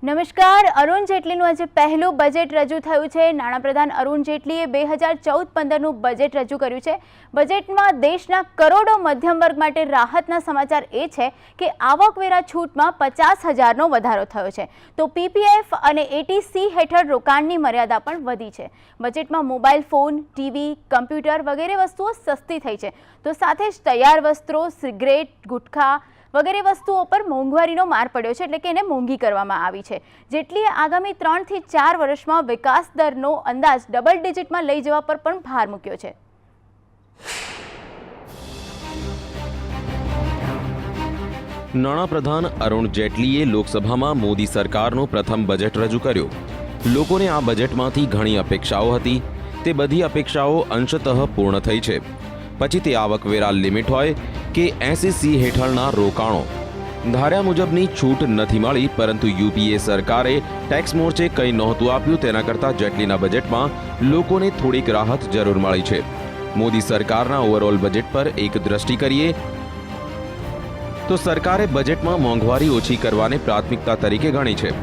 નમસ્કાર. અરુણ જેટલીનું આજે પહેલું બજેટ રજૂ થયું છે. નાણાપ્રધાન અરુણ જેટલીએ 2014-15નું બજેટ રજૂ કર્યું છે. બજેટમાં દેશના કરોડો મધ્યમ વર્ગ માટે રાહતના સમાચાર એ છે કે આવકવેરા છૂટમાં 50,000નો વધારો થયો છે, તો પીપીએફ અને એટીસી હેઠળ રોકાણની મર્યાદા પણ વધી છે. બજેટમાં મોબાઈલ ફોન, ટીવી, કમ્પ્યુટર વગેરે વસ્તુઓ સસ્તી થઈ છે, તો સાથે જ તૈયાર વસ્ત્રો, સિગરેટ, ગુટખા વગેરે વસ્તુઓ પર મોંઘવારીનો માર પડ્યો છે, એટલે કે એને મોંઘી કરવામાં આવી છે. જેટલીએ આગામી 3 થી 4 વર્ષમાં વિકાસ દરનો અંદાજ ડબલ ડિજિટમાં લઈ જવા પર પણ ભાર મૂક્યો છે. નાણાપ્રધાન અરુણ જેટલીએ લોકસભામાં મોદી સરકારનું પ્રથમ બજેટ રજૂ કર્યું. લોકોને આ બજેટમાંથી ઘણી અપેક્ષાઓ હતી. તે બધી અપેક્ષાઓ અંશતઃ પૂર્ણ થઈ છે. પછી તે આવકવેરા લિમિટ હોય કે એસસીસી હેઠળના રોકાણો, ધાર્યા મુજબની છૂટ નથી મળી, પરંતુ યુપીએ સરકારે ટેક્સ મોરચે કંઈ નહોતું આપ્યું. તેના કરતાં જેટલીના બજેટમાં લોકોને થોડીક રાહત જરૂર મળી છે. મોદી સરકારના ઓવરઓલ બજેટ પર એક દ્રષ્ટિ કરીએ તો સરકારે બજેટમાં મોંઘવારી ઓછી કરવાને પ્રાથમિકતા તરીકે ગણી છે.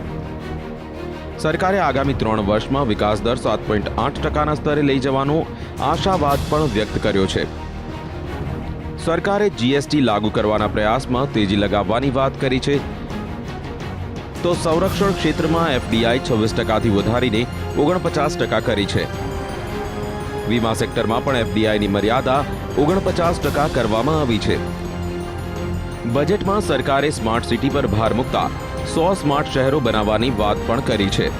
સરકારે આગામી 3 વર્ષમાં વિકાસ દર 7.8%ના સ્તરે લઈ જવાનો આશાવાદ પણ વ્યક્ત કર્યો છે. સરકારે જીએસટી લાગુ કરવાના પ્રયાસમાં તેજી લગાવવાની વાત કરી છે, તો સંરક્ષણ ક્ષેત્રમાં એફડીઆઈ 26%થી વધારીને 49% કરી છે. વીમા સેક્ટરમાં પણ એફડીઆઈની મર્યાદા 49% કરવામાં આવી છે. બજેટમાં સરકારે સ્માર્ટ સિટી પર ભાર મૂકતા 100 સ્માર્ટ શહેરો બનાવવાની વાત પણ કરી છે.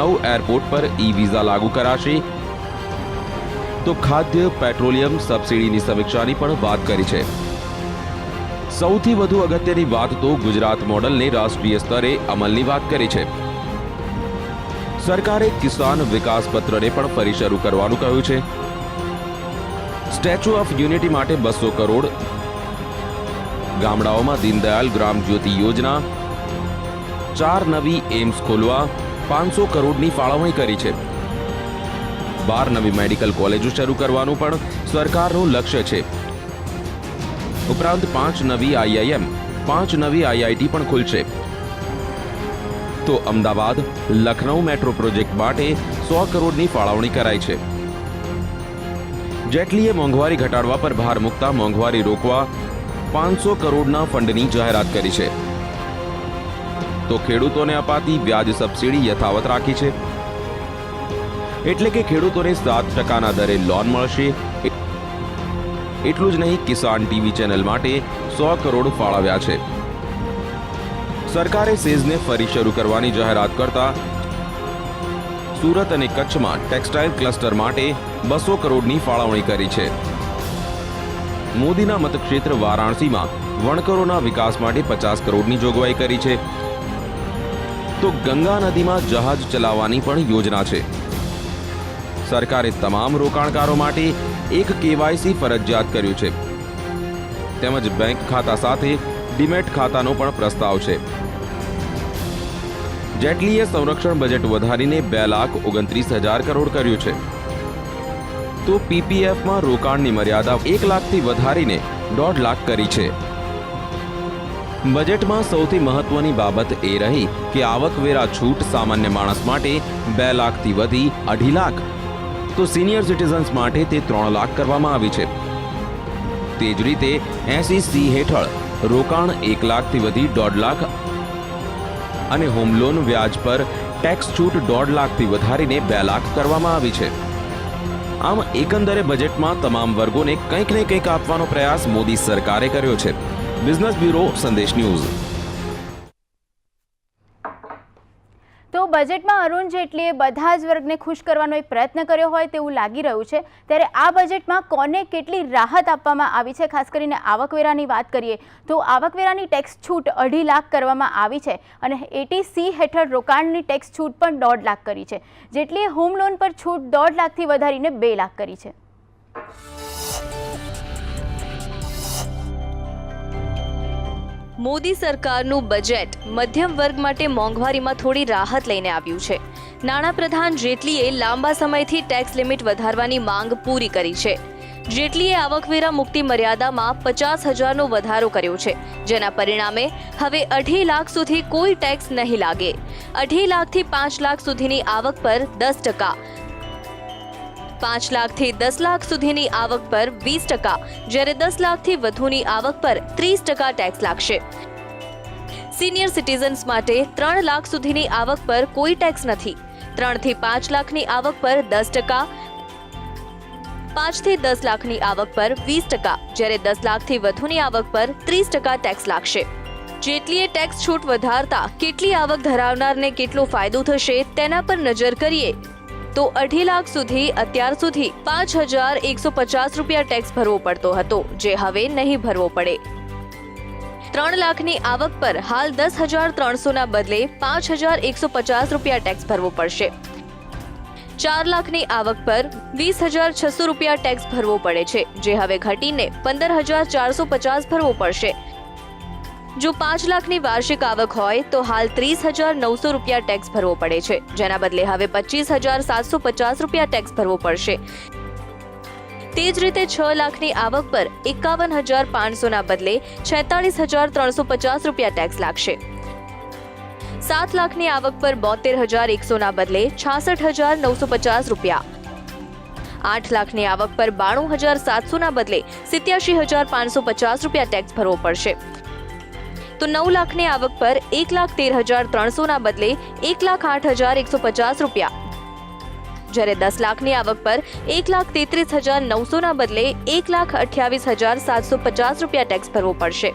9 એરપોર્ટ પર ઈ વિઝા લાગુ કરાશે, તો ખાદ્ય પેટ્રોલિયમ સબસિડીની સમીક્ષાની પણ વાત કરી છે. સૌથી વધુ અગત્યની વાત તો ગુજરાત મોડલને રાષ્ટ્રીય સ્તરે અમલની વાત કરી છે. સરકારે કિસાન વિકાસ પત્રને પણ ફરી શરૂ કરવાનું કહ્યું છે. સ્ટેચ્યુ ઓફ યુનિટી માટે 200 કરોડ, ગામડાઓમાં દીનદયાલ ગ્રામ જ્યોતિ યોજના, 4 નવી એમ્સ ખોલવા 500 કરોડની ફાળવણી કરી છે. 12 નવી મેડિકલ કોલેજો શરૂ કરવાનું પણ સરકારનું લક્ષ્ય છે. ઉપરાંત 5 નવી આઈઆઈએમ, 5 નવી આઈઆઈટી પણ ખુલશે. તો અમદાવાદ લખનઉ મેટ્રો પ્રોજેક્ટ માટે 100 કરોડની ફાળવણી કરાઈ છે. જેટલીએ મોંઘવારી ઘટાડવા પર ભાર મૂકતા મોંઘવારી રોકવા 500 કરોડના ફંડની જાહેરાત કરી છે. તો ખેડૂતોને અપાતી વ્યાજ સબસિડી યથાવત રાખી છે, એટલે કે ખેડૂતોને 7%ના દરે લોન મળશે. એટલું જ નહીં, કિસાન ટીવી ચેનલ માટે 100 કરોડ ફાળવ્યા છે. સરકારે સેઝને ફરી શરૂ કરવાની જાહેરાત કરતા સુરત અને કચ્છમાં ટેક્સટાઇલ ક્લસ્ટર માટે 200 કરોડની ફાળવણી કરી છે. મોદીના મતક્ષેત્ર વારાણસીમાં વણકરોના વિકાસ માટે 50 કરોડની જોગવાઈ કરી છે. તો ગંગા નદીમાં જહાજ ચલાવવાની પણ યોજના છે. સરકારે તમામ રોકાણકારો માટે એક કેવાયસી ફરજિયાત કર્યું છે, તેમજ બેંક ખાતા સાથે ડીમેટ ખાતાનો પણ પ્રસ્તાવ છે. જેટલીએ સંરક્ષણ બજેટ વધારીને 2,29,000 કરોડ કર્યું છે. તો પીપીએફમાં રોકાણની મર્યાદા 1 લાખથી વધારીને 1.5 લાખ કરી છે. બજેટમાં સૌથી મહત્વની બાબત એ રહી કે આવકવેરા છૂટ સામાન્ય માણસ માટે 2 લાખથી વધી 2.5 લાખ, તો સિનિયર સિટીઝન્સ માટે તે 3 લાખ કરવામાં આવી છે. તે જ રીતે એસસીસી હેઠળ રોકાણ 1 લાખથી વધી 1.5 લાખ અને હોમ લોન વ્યાજ પર ટેક્સ છૂટ 1.5 લાખથી વધારીને 2 લાખ કરવામાં આવી છે. આમ એકંદરે બજેટમાં તમામ વર્ગોને કંઈક ને કંઈક આપવાનો પ્રયાસ મોદી સરકારે કર્યો છે. બિઝનેસ બ્યુરો, સંદેશ ન્યૂઝ. તો બજેટમાં અરુણ જેટલીએ બધા જ વર્ગને ખુશ કરવાનો એક પ્રયત્ન કર્યો હોય તેવું લાગી રહ્યું છે. ત્યારે આ બજેટમાં કોને કેટલી રાહત આપવામાં આવી છે, ખાસ કરીને આવકવેરાની વાત કરીએ તો આવકવેરાની ટેક્સ છૂટ 2.5 લાખ કરવામાં આવી છે અને એટીસી હેઠળ રોકાણની ટેક્સ છૂટ પણ 1.5 લાખ કરી છે. જેટલીએ હોમ લોન પર છૂટ 1.5 લાખથી વધારીને 2 લાખ કરી છે. મોદી સરકારનું બજેટ મધ્યમ વર્ગ માટે મોંઘવારીમાં થોડી રાહત લઈને આવ્યું છે. નાણાપ્રધાન જેટલીએ લાંબા સમયથી ટેક્સ લિમિટ વધારવાની માંગ પૂરી કરી છે. જેટલીએ આવકવેરા મુક્તિ મર્યાદામાં 50,000નો વધારો કર્યો છે, જેના પરિણામે હવે 2.5 લાખ સુધી કોઈ ટેક્સ નહીં લાગે। 2.5 લાખથી 5 લાખ સુધીની આવક પર 10%, 5 લાખથી 10 લાખ સુધીની આવક પર 20%, જ્યારે 10 લાખથી વધુની આવક પર 30% ટેક્સ લાગશે। સિનિયર સિટીઝન્સ માટે 3 લાખ સુધીની આવક પર કોઈ ટેક્સ નથી। 3 થી 5 લાખની આવક પર 10%, 5 થી 10 લાખની આવક પર 20%, જ્યારે 10 લાખથી વધુની આવક પર 30% ટેક્સ લાગશે। જેટલીએ ટેક્સ છૂટ વધારતા કેટલી આવક ધરાવનારને કેટલો ફાયદો થશે તેના પર નજર કરીએ તો 2.5 લાખ સુધી અત્યાર સુધી 5,150 રૂપિયા ટેક્સ ભરવો પડતો હતો, જે હવે નહીં ભરવો પડે। 3 લાખની આવક પર હાલ 10,300ના બદલે 5,150 રૂપિયા ટેક્સ ભરવો પડશે। 4 લાખની આવક પર 20,600 રૂપિયા ટેક્સ ભરવો પડે છે, જે હવે ઘટીને 15,450 ભરવો પડશે। જો 5 લાખની વાર્ષિક આવક હોય તો હાલ 30,900 રૂપિયા ટેક્સ ભરવો પડે છે, જેના બદલે હવે 25,750 રૂપિયા ટેક્સ ભરવો પડશે। તે જ રીતે 6 લાખની આવક પર 51,500ના બદલે 46,350 રૂપિયા ટેક્સ લાગશે। 7 લાખની આવક પર 72,100ના બદલે 66,950 રૂપિયા। 8 લાખની આવક પર 92,700ના બદલે 87,550 રૂપિયા ટેક્સ ભરવો પડશે। તો 9 લાખની આવક પર 1,13,300ના બદલે 1,08,150 રૂપિયા, જ્યારે 10 લાખની આવક પર 1,33,900ના બદલે 1,28,750 રૂપિયા ટેક્સ ભરવો પડશે।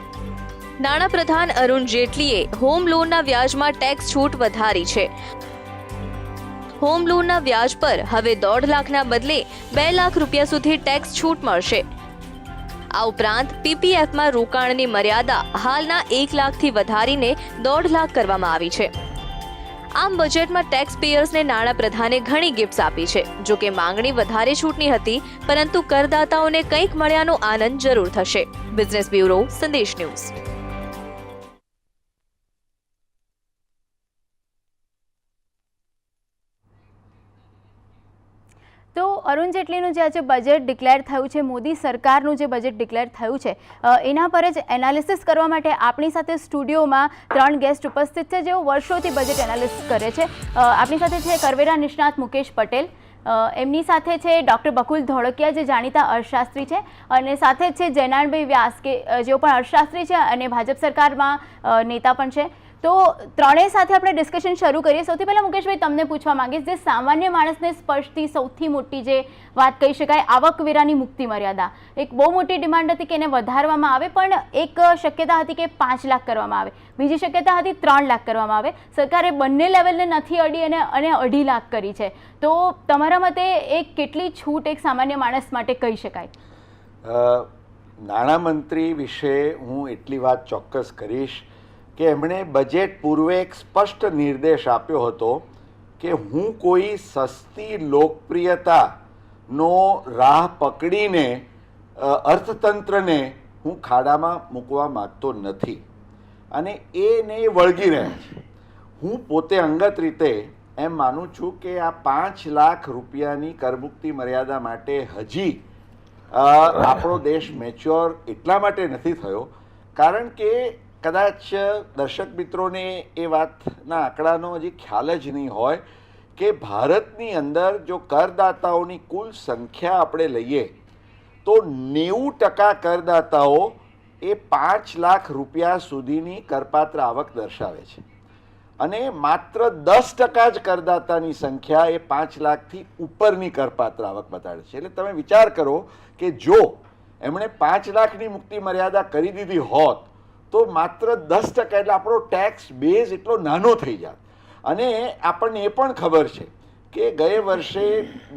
નાણાપ્રધાન અરુણ જેટલીએ હોમ લોનના વ્યાજમાં ટેક્સ છૂટ વધારી છે। હોમ લોનના વ્યાજ પર હવે 1.5 લાખના બદલે 2 લાખ રૂપિયા સુધી ટેક્સ છૂટ મળશે। આ ઉપરાંત પીપીએફમાં રોકાણની મર્યાદા હાલના 1 લાખથી વધારીને 1.5 લાખ કરવામાં આવી છે। આમ બજેટમાં ટેક્સ પેયર્સને નાણાપ્રધાને ઘણી ગિફ્ટ્સ આપી છે। જો કે માંગણી વધારે છૂટની હતી, પરંતુ કરદાતાઓને કંઈક મળ્યાનો આનંદ જરૂર થશે। બિઝનેસ બ્યુરો, સંદેશ ન્યૂઝ। તો અરુણ જેટલીનું જે આજે બજેટ ડિક્લેર થયું છે, મોદી સરકારનું જે બજેટ ડિક્લેર થયું છે, એના પર જ એનાલિસિસ કરવા માટે આપણી સાથે સ્ટુડિયોમાં 3 ગેસ્ટ ઉપસ્થિત છે, જેઓ વર્ષોથી બજેટ એનાલિસિસ કરે છે। આપણી સાથે છે કરવેરા નિષ્ણાત મુકેશ પટેલ, એમની સાથે છે ડૉક્ટર બકુલ ધોળકિયા, જે જાણીતા અર્થશાસ્ત્રી છે, અને સાથે જ છે જયનાણભાઈ વ્યાસ, કે જેઓ પણ અર્થશાસ્ત્રી છે અને ભાજપ સરકારમાં નેતા પણ છે। તો ત્રણેય સાથે આપણે ડિસ્કશન શરૂ કરીએ। સૌથી પહેલાં મુકેશભાઈ, તમને પૂછવા માંગીશ, જે સામાન્ય માણસને સ્પર્શતી સૌથી મોટી જે વાત કહી શકાય, આવકવેરાની મુક્તિ મર્યાદા, એક બહુ મોટી ડિમાન્ડ હતી કે એને વધારવામાં આવે, પણ એક શક્યતા હતી કે 5 લાખ કરવામાં આવે, બીજી શક્યતા હતી 3 લાખ કરવામાં આવે। સરકારે બંને લેવલને નથી અડી અને 2.5 લાખ કરી છે। તો તમારા મતે એક કેટલી છૂટ એક સામાન્ય માણસ માટે કહી શકાય? નાણામંત્રી વિશે હું એટલી વાત ચોક્કસ કરીશ કે એમણે બજેટ પૂર્વે એક સ્પષ્ટ નિર્દેશ આપ્યો હતો કે હું કોઈ સસ્તી લોકપ્રિયતાનો રાહ પકડીને અર્થતંત્રને હું ખાડામાં મૂકવા માગતો નથી, અને એને વળગી રહ્યા છે। હું પોતે અંગત રીતે એમ માનું છું કે આ 5 લાખ રૂપિયાની કરમુક્તિ મર્યાદા માટે હજી આપણો દેશ મેચ્યોર એટલા માટે નથી થયો કારણ કે કદાચ દર્શક મિત્રોને એ વાતના આંકડાનો હજી ખ્યાલ જ નહીં હોય કે ભારતની અંદર જો કરદાતાઓની કુલ સંખ્યા આપણે લઈએ તો 90% કરદાતાઓ એ 5 લાખ રૂપિયા સુધીની કરપાત્ર આવક દર્શાવે છે, અને માત્ર 10% જ કરદાતાની સંખ્યા એ 5 લાખથી ઉપરની કરપાત્ર આવક બતાડે છે। એટલે તમે વિચાર કરો કે જો એમણે 5 લાખની મુક્તિ મર્યાદા કરી દીધી હોત તો માત્ર 10%, એટલે આપણો ટેક્સ બેઝ એટલો નાનો થઈ જાત। અને આપણને એ પણ ખબર છે કે ગયે વર્ષે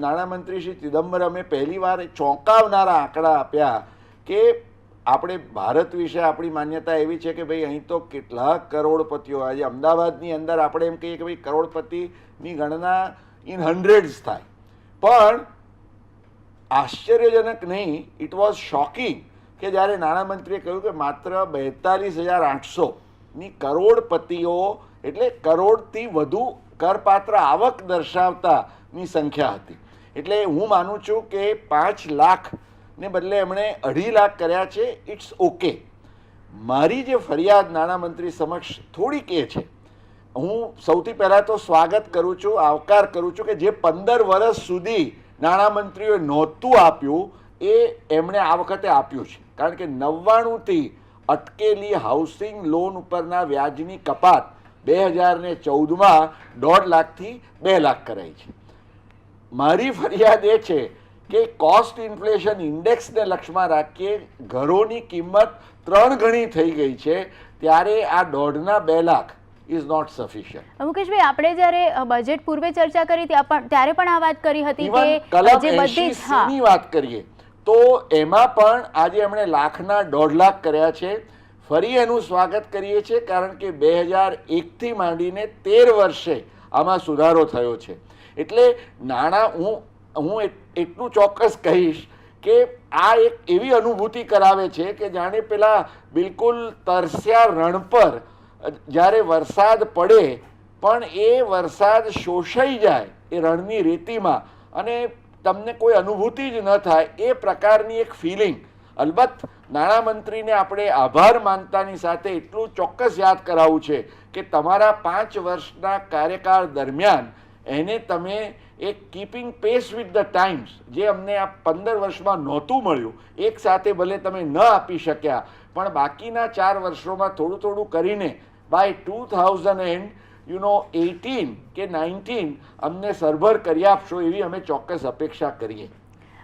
નાણામંત્રી શ્રી ચિદમ્બરમે પહેલીવાર ચોંકાવનારા આંકડા આપ્યા કે આપણે ભારત વિશે આપણી માન્યતા એવી છે કે ભાઈ અહીં તો કેટલાક કરોડપતિઓ, આજે અમદાવાદની અંદર આપણે એમ કહીએ કે ભાઈ કરોડપતિની ગણના ઇન હન્ડ્રેડ્સ થાય, પણ આશ્ચર્યજનક નહીં, ઇટ વોઝ શોકિંગ કે જ્યારે નાણામંત્રીએ કહ્યું કે માત્ર 42,800ની કરોડપતિઓ, એટલે કરોડથી વધુ કરપાત્ર આવક દર્શાવતાની સંખ્યા હતી। એટલે હું માનું છું કે 5 લાખ ને બદલે એમણે 2.5 લાખ કર્યા છે. It's okay. મારી જે ફરિયાદ નાણામંત્રી સમક્ષ થોડીક એ છે, હું સૌથી પહેલાં તો સ્વાગત કરું છું, આવકાર કરું છું કે જે 15 વર્ષ સુધી નાણામંત્રીઓએ નહોતું આપ્યું એ એમણે આ વખતે આપ્યું છે. કારણ કે 99થી અટકેલી હાઉસિંગ લોન ઉપરના વ્યાજની કપાત 2014માં 1.5 લાખથી 2 લાખ કરાઈ છે. મારી ફરિયાદ એ છે કે કોસ્ટ ઇન્ફ્લેશન ઇન્ડેક્સને લક્ષમાં રાખીએ ઘરોની કિંમત 3 ગણી થઈ ગઈ છે, ત્યારે આ 1.5ના 2 લાખ ઇઝ નોટ સફિશિયન્ટ. મુકેશભાઈ, આપણે જ્યારે બજેટ પૂર્વે ચર્ચા કરી ત્યારે પણ આ વાત કરી હતી કે કલમ જે બધી 80C ની વાત કરીએ તો એમાં પણ આજે એમણે લાખના 1.5 લાખ કર્યા છે. ફરી એનું સ્વાગત કરીએ છીએ કારણ કે 2001થી માંડીને 13 વર્ષે આમાં સુધારો થયો છે. એટલે નાણાં હું એટલું ચોક્કસ કહીશ કે આ એક એવી અનુભૂતિ કરાવે છે કે જાણે પેલા બિલકુલ તરસ્યા રણ પર જ્યારે વરસાદ પડે પણ એ વરસાદ શોષાઈ જાય એ રણની રેતીમાં અને તમને કોઈ અનુભૂતિ જ ન થાય, એ પ્રકારની એક ફિલિંગ. અલબત્ત નાણામંત્રીને આપણે આભાર માનતાની સાથે એટલું ચોક્કસ યાદ કરાવવું છે કે તમારા 5 વર્ષના કાર્યકાળ દરમિયાન એને તમે એક keeping pace with the times, જે અમને આ 15 વર્ષમાં નહોતું મળ્યું, એક સાથે ભલે તમે ન આપી શક્યા પણ બાકીના 4 વર્ષોમાં થોડું થોડું કરીને બાય 2018 કે 19 અમને સરભર કરી આપશો એવી અમે ચોક્કસ અપેક્ષા કરીએ.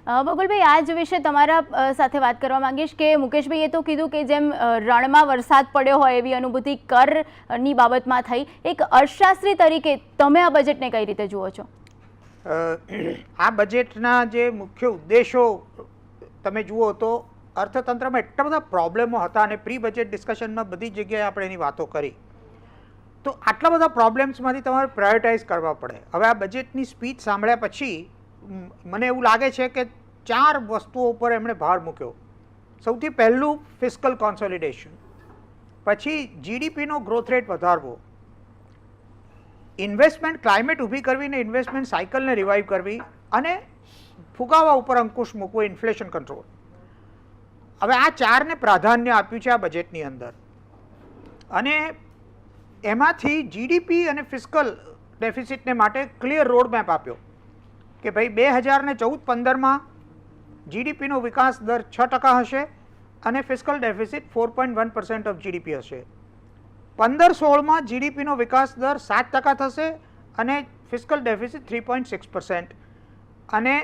બકુલભાઈ, આ જ વિશે તમારા સાથે વાત કરવા માંગીશ કે મુકેશભાઈએ તો કીધું કે જેમ રણમાં વરસાદ પડ્યો હોય એવી અનુભૂતિ કરની બાબતમાં થઈ. એક અર્થશાસ્ત્રી તરીકે તમે આ બજેટને કઈ રીતે જુઓ છો? આ બજેટના જે મુખ્ય ઉદ્દેશો તમે જુઓ તો અર્થતંત્રમાં એટલા બધા પ્રોબ્લેમો હતા અને પ્રી બજેટ ડિસ્કશનમાં બધી જગ્યાએ આપણે એની વાતો કરી. તો આટલા બધા પ્રોબ્લેમ્સમાંથી તમારે પ્રાયોરિટાઇઝ કરવા પડે. હવે આ બજેટની સ્પીચ સાંભળ્યા પછી મને એવું લાગે છે કે 4 વસ્તુઓ ઉપર એમણે ભાર મૂક્યો. સૌથી પહેલું ફિસ્કલ કોન્સોલિડેશન, પછી જીડીપીનો ગ્રોથ રેટ વધારવો, ઇન્વેસ્ટમેન્ટ ક્લાઇમેટ ઊભી કરવી ને ઇન્વેસ્ટમેન્ટ સાયકલને રિવાઇવ કરવી, અને ફુગાવા ઉપર અંકુશ મૂકવો, ઇન્ફ્લેશન કંટ્રોલ. હવે આ 4ને પ્રાધાન્ય આપ્યું છે આ બજેટની અંદર. અને એમાંથી જીડીપી અને ફિસ્કલ ડેફિસિટને માટે ક્લિયર રોડ મેપ આપ્યો કે ભાઈ 2014-15માં જીડીપીનો વિકાસ દર 6% હશે અને ફિસ્કલ ડેફિસિટ 4.1% ઓફ જીડીપી હશે. 15-16માં જીડીપીનો વિકાસ દર 7% થશે અને ફિસ્કલ ડેફિસિટ 3.6%. અને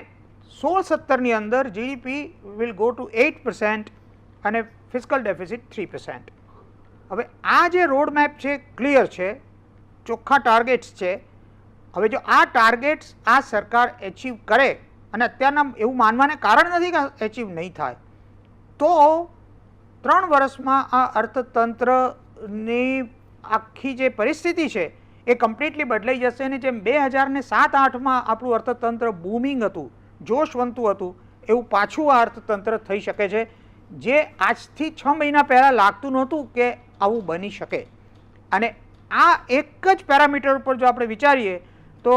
16-17ની અંદર જીડીપી વિલ ગો ટુ 8% અને ફિસ્કલ ડેફિસિટ 3%. હવે આ જે રોડ મેપ છે ક્લિયર છે, ચોખ્ખા ટાર્ગેટ્સ છે. હવે જો આ ટાર્ગેટ્સ આ સરકાર એચીવ કરે, અને અત્યારના એવું માનવાને કારણ નથી કે એચીવ નહીં થાય, તો 3 વર્ષમાં આ અર્થતંત્રની આખી જે પરિસ્થિતિ છે એ કમ્પ્લીટલી બદલાઈ જશે. અને જેમ 2007-8માં આપણું અર્થતંત્ર બૂમિંગ હતું, જોશવંતું હતું, એવું પાછું આ અર્થતંત્ર થઈ શકે છે, જે આજથી 6 મહિના પહેલાં લાગતું નહોતું કે આવું બની શકે. અને આ એક જ પેરામીટર ઉપર જો આપણે વિચારીએ તો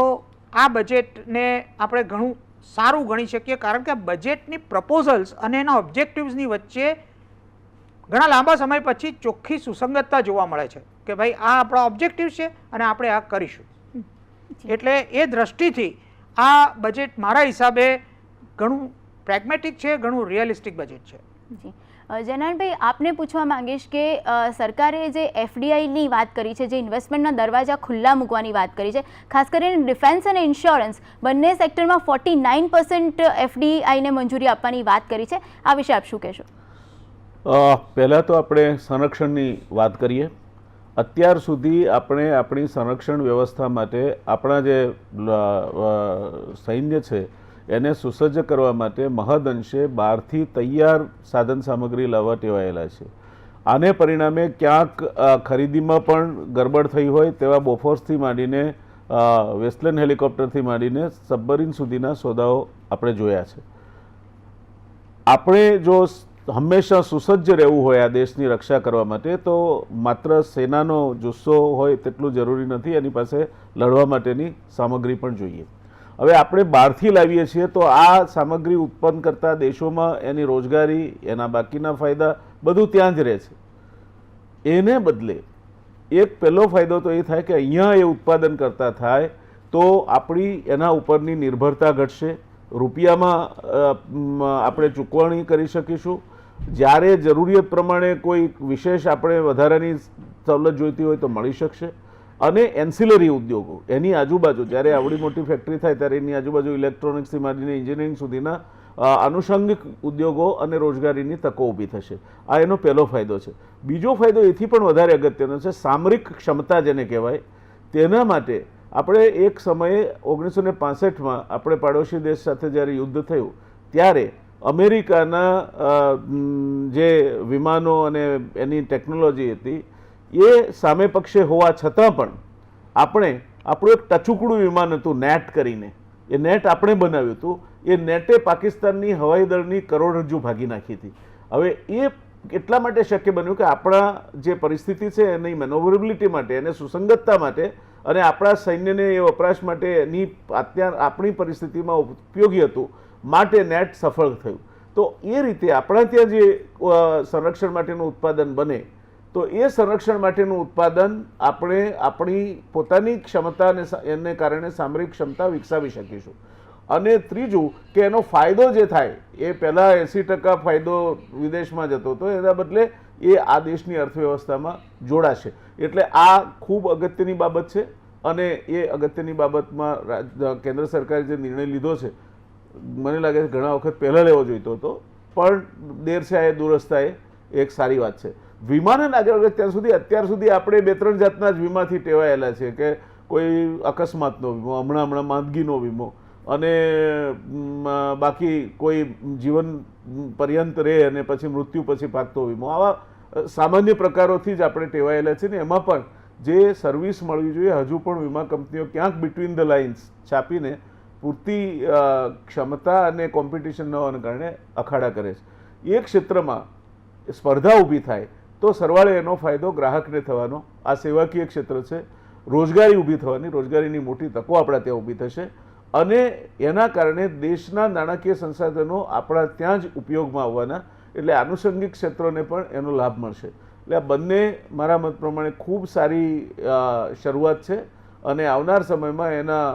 આ બજેટને આપણે ઘણું સારું ગણી શકીએ. કારણ કે બજેટની પ્રપોઝલ્સ અને એના ઓબ્જેક્ટિવ્સની વચ્ચે ઘણા લાંબા સમય પછી ચોખ્ખી સુસંગતતા જોવા મળે છે કે ભાઈ આ આપણા ઓબ્જેક્ટિવ છે અને આપણે આ કરીશું. એટલે એ દ્રષ્ટિથી આ બજેટ મારા હિસાબે ઘણું પ્રેગ્મેટિક છે, ઘણું રિયલિસ્ટિક બજેટ છે. જી જનાનભાઈ, આપને પૂછવા માંગીશ કે સરકારે જે એફડીઆઈની વાત કરી છે, જે ઇન્વેસ્ટમેન્ટના દરવાજા ખુલ્લા મૂકવાની વાત કરી છે, ખાસ કરીને ડિફેન્સ અને ઇન્સ્યોરન્સ બંને સેક્ટરમાં 49% એફડીઆઈને મંજૂરી આપવાની વાત કરી છે, આ વિશે આપ શું કહેશો? પહેલાં તો આપણે સંરક્ષણની વાત કરીએ. અત્યાર સુધી આપણે આપણી સંરક્ષણ વ્યવસ્થા માટે આપણા જે સૈન્ય છે એને સુસજ્જ કરવા માટે મહદઅંશે બહારથી તૈયાર સાધન સામગ્રી લાવવા ટેવાયેલા છે. આને પરિણામે ક્યાંક ખરીદીમાં પણ ગરબડ થઈ હોય તેવા બોફોર્સથી માંડીને વેસ્ટલેન્ડ હેલિકોપ્ટરથી માંડીને સબમરીન સુધીના સોદાઓ આપણે જોયા છે. આપણે જો હંમેશા સુસજ્જ રહેવું હોય આ દેશની રક્ષા કરવા માટે તો માત્ર સેનાનો જુસ્સો હોય તેટલું જરૂરી નથી, એની પાસે લડવા માટેની સામગ્રી પણ જોઈએ. હવે આપણે બહારથી લાવીએ છીએ તો આ સામગ્રી ઉત્પન્ન કરતા દેશોમાં એની રોજગારી, એના બાકીના ફાયદા બધું ત્યાં જ રહે છે. એને બદલે એક પહેલો ફાયદો તો એ થાય કે અહીંયા એ ઉત્પાદન કરતા થાય તો આપણી એના ઉપરની નિર્ભરતા ઘટશે, રૂપિયામાં આપણે ચૂકવણી કરી શકીશું. જ્યારે જરૂરિયાત પ્રમાણે કોઈ વિશેષ આપણે વધારાની સવલત જોઈતી હોય તો મળી શકશે. અને એન્સિલરી ઉદ્યોગો એની આજુબાજુ જ્યારે આવડી મોટી ફેક્ટરી થાય ત્યારે એની આજુબાજુ ઇલેક્ટ્રોનિક્સથી માંડીને એન્જિનિયરિંગ સુધીના આનુષંગિક ઉદ્યોગો અને રોજગારીની તકો ઊભી થશે. આ એનો પહેલો ફાયદો છે. બીજો ફાયદો એથી પણ વધારે અગત્યનો છે, સામરિક ક્ષમતા જેને કહેવાય. તેના માટે આપણે એક સમયે 1965માં આપણે પાડોશી દેશ સાથે જ્યારે યુદ્ધ થયું ત્યારે અમેરિકાના જે વિમાનો અને એની ટેકનોલોજી હતી એ સામે પક્ષે હોવા છતાં પણ આપણે આપણું એક ટચુકડું વિમાન હતું નેટ કરીને, એ નેટ આપણે બનાવ્યું હતું. એ નેટે પાકિસ્તાનની હવાઈ દળની કરોડરજ્જુ ભાગી નાખી હતી. હવે એ એટલા માટે શક્ય બન્યું કે આપણા જે પરિસ્થિતિ છે એની મેનોવરેબિલિટી માટે, એને સુસંગતતા માટે અને આપણા સૈન્યને એ વપરાશ માટે એની આપણી પરિસ્થિતિમાં ઉપયોગી હતું માટે નેટ સફળ થયું. તો એ રીતે આપણા ત્યાં જે સંરક્ષણ માટેનું ઉત્પાદન બને તો એ સંરક્ષણ માટેનું ઉત્પાદન આપણે આપણી પોતાની ક્ષમતા એને કારણે સામરિક ક્ષમતા વિકસાવી શકીશું. અને ત્રીજું કે એનો ફાયદો જે થાય એ પહેલાં 80% ફાયદો વિદેશમાં જતો હતો, એના બદલે એ આ દેશની અર્થવ્યવસ્થામાં જોડાશે. એટલે આ ખૂબ અગત્યની બાબત છે અને એ અગત્યની બાબતમાં કેન્દ્ર સરકારે જે નિર્ણય લીધો છે મને લાગે છે ઘણા વખત પહેલાં લેવો જોઈતો હતો, પણ દેર છે એ દુરસ્તાએ એક સારી વાત છે. વીમાને આગળ ત્યાં સુધી અત્યાર સુધી આપણે 2-3 જાતના જ વીમાથી ટેવાયેલા છે કે કોઈ અકસ્માતનો વીમો, હમણાં માંદગીનો વીમો અને બાકી કોઈ જીવન પર્યંત રહે અને પછી મૃત્યુ પછી પાકતો વીમો. આવા સામાન્ય પ્રકારોથી જ આપણે ટેવાયેલા છે ને એમાં પણ જે સર્વિસ મળવી જોઈએ હજુ પણ વીમા કંપનીઓ ક્યાંક બિટવીન ધ લાઇન્સ છાપીને પૂરતી ક્ષમતા અને કોમ્પિટિશન ન હોવાને કારણે અખાડા કરે છે. એ ક્ષેત્રમાં સ્પર્ધા ઊભી થાય તો સરવાળે એનો ફાયદો ગ્રાહકને થવાનો. આ સેવાકીય ક્ષેત્ર છે, રોજગારી ઊભી થવાની, રોજગારીની મોટી તકો આપણા ત્યાં ઊભી થશે અને એના કારણે દેશના નાણાકીય સંસાધનો આપણા ત્યાં જ ઉપયોગમાં આવવાના. એટલે આનુષંગિક ક્ષેત્રોને પણ એનો લાભ મળશે. એટલે આ બંને મારા મત પ્રમાણે ખૂબ સારી શરૂઆત છે અને આવનાર સમયમાં એના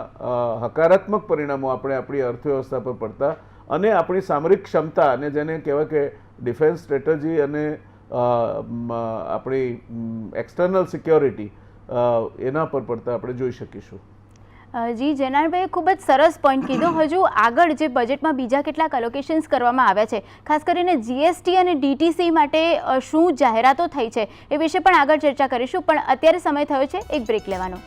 હકારાત્મક પરિણામો આપણે આપણી અર્થવ્યવસ્થા પર પડતા અને આપણી સામરિક ક્ષમતા અને જેને કહેવાય કે ડિફેન્સ સ્ટ્રેટેજી અને આપણી એક્સટર્નલ સિક્યોરિટી એના પર પડતા આપણે જોઈ શકીશું. જી જયનારાયણભાઈએ ખૂબ જ સરસ પોઈન્ટ કીધો. હજુ આગળ જે બજેટમાં બીજા કેટલાક એલોકેશન્સ કરવામાં આવ્યા છે, ખાસ કરીને જીએસટી અને ડીટીસી માટે શું જાહેરાતો થઈ છે એ વિશે પણ આગળ ચર્ચા કરીશું, પણ અત્યારે સમય થયો છે એક બ્રેક લેવાનો.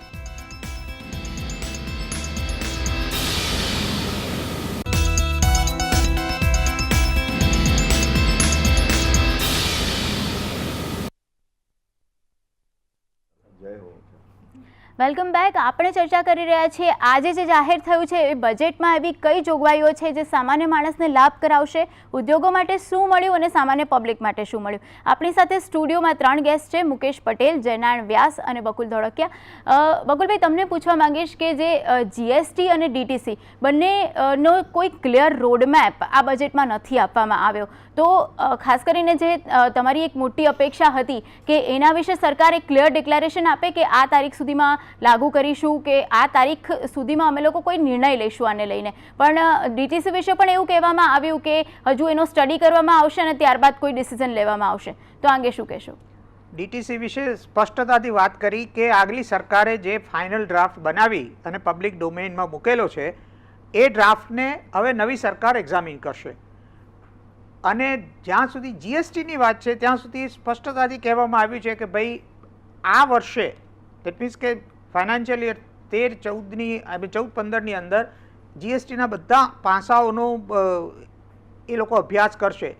Welcome back. આપણે ચર્ચા કરી રહ્યા છીએ આજે જે જાહેર થયું છે એ બજેટમાં એવી કઈ જોગવાઈઓ છે જે સામાન્ય માણસને લાભ કરાવશે, ઉદ્યોગો માટે શું મળ્યું અને સામાન્ય પબ્લિક માટે શું મળ્યું. આપણી સાથે સ્ટુડિયોમાં 3 ગેસ્ટ છે, મુકેશ પટેલ, જયનારાયણ વ્યાસ અને બકુલ ધોળકિયા. બકુલભાઈ, તમને પૂછવા માંગીશ કે જે જીએસટી અને ડીટીસી બંનેનો કોઈ ક્લિયર રોડમેપ આ બજેટમાં નથી આપવામાં આવ્યો, તો ખાસ કરીને જે તમારી એક મોટી અપેક્ષા હતી કે એના વિશે સરકાર એક ક્લિયર ડિક્લેરેશન આપે કે આ તારીખ સુધીમાં લાગુ કરીશું કે આ તારીખ સુધીમાં અમે લોકો કોઈ નિર્ણય લઈશું આને લઈને, પણ ડીટીસી વિશે પણ એવું કહેવામાં આવ્યું કે હજુ એનો સ્ટડી કરવામાં આવશે અને ત્યારબાદ કોઈ ડિસિઝન લેવામાં આવશે, તો આ અંગે શું કહેશો? ડીટીસી વિશે સ્પષ્ટતાથી વાત કરી કે આગલી સરકારે જે ફાઇનલ ડ્રાફ્ટ બનાવી અને પબ્લિક ડોમેઇનમાં મૂકેલો છે એ ડ્રાફ્ટને હવે નવી સરકાર એક્ઝામિન કરશે. અને જ્યાં સુધી જીએસટીની વાત છે ત્યાં સુધી સ્પષ્ટતાથી કહેવામાં આવ્યું છે કે ભાઈ આ વર્ષે દેટ મીન્સ કે ફાઇનાન્શિયલ યર 13-14ની અંદર જીએસટીના બધા પાસાઓનો એ લોકો અભ્યાસ કરશે.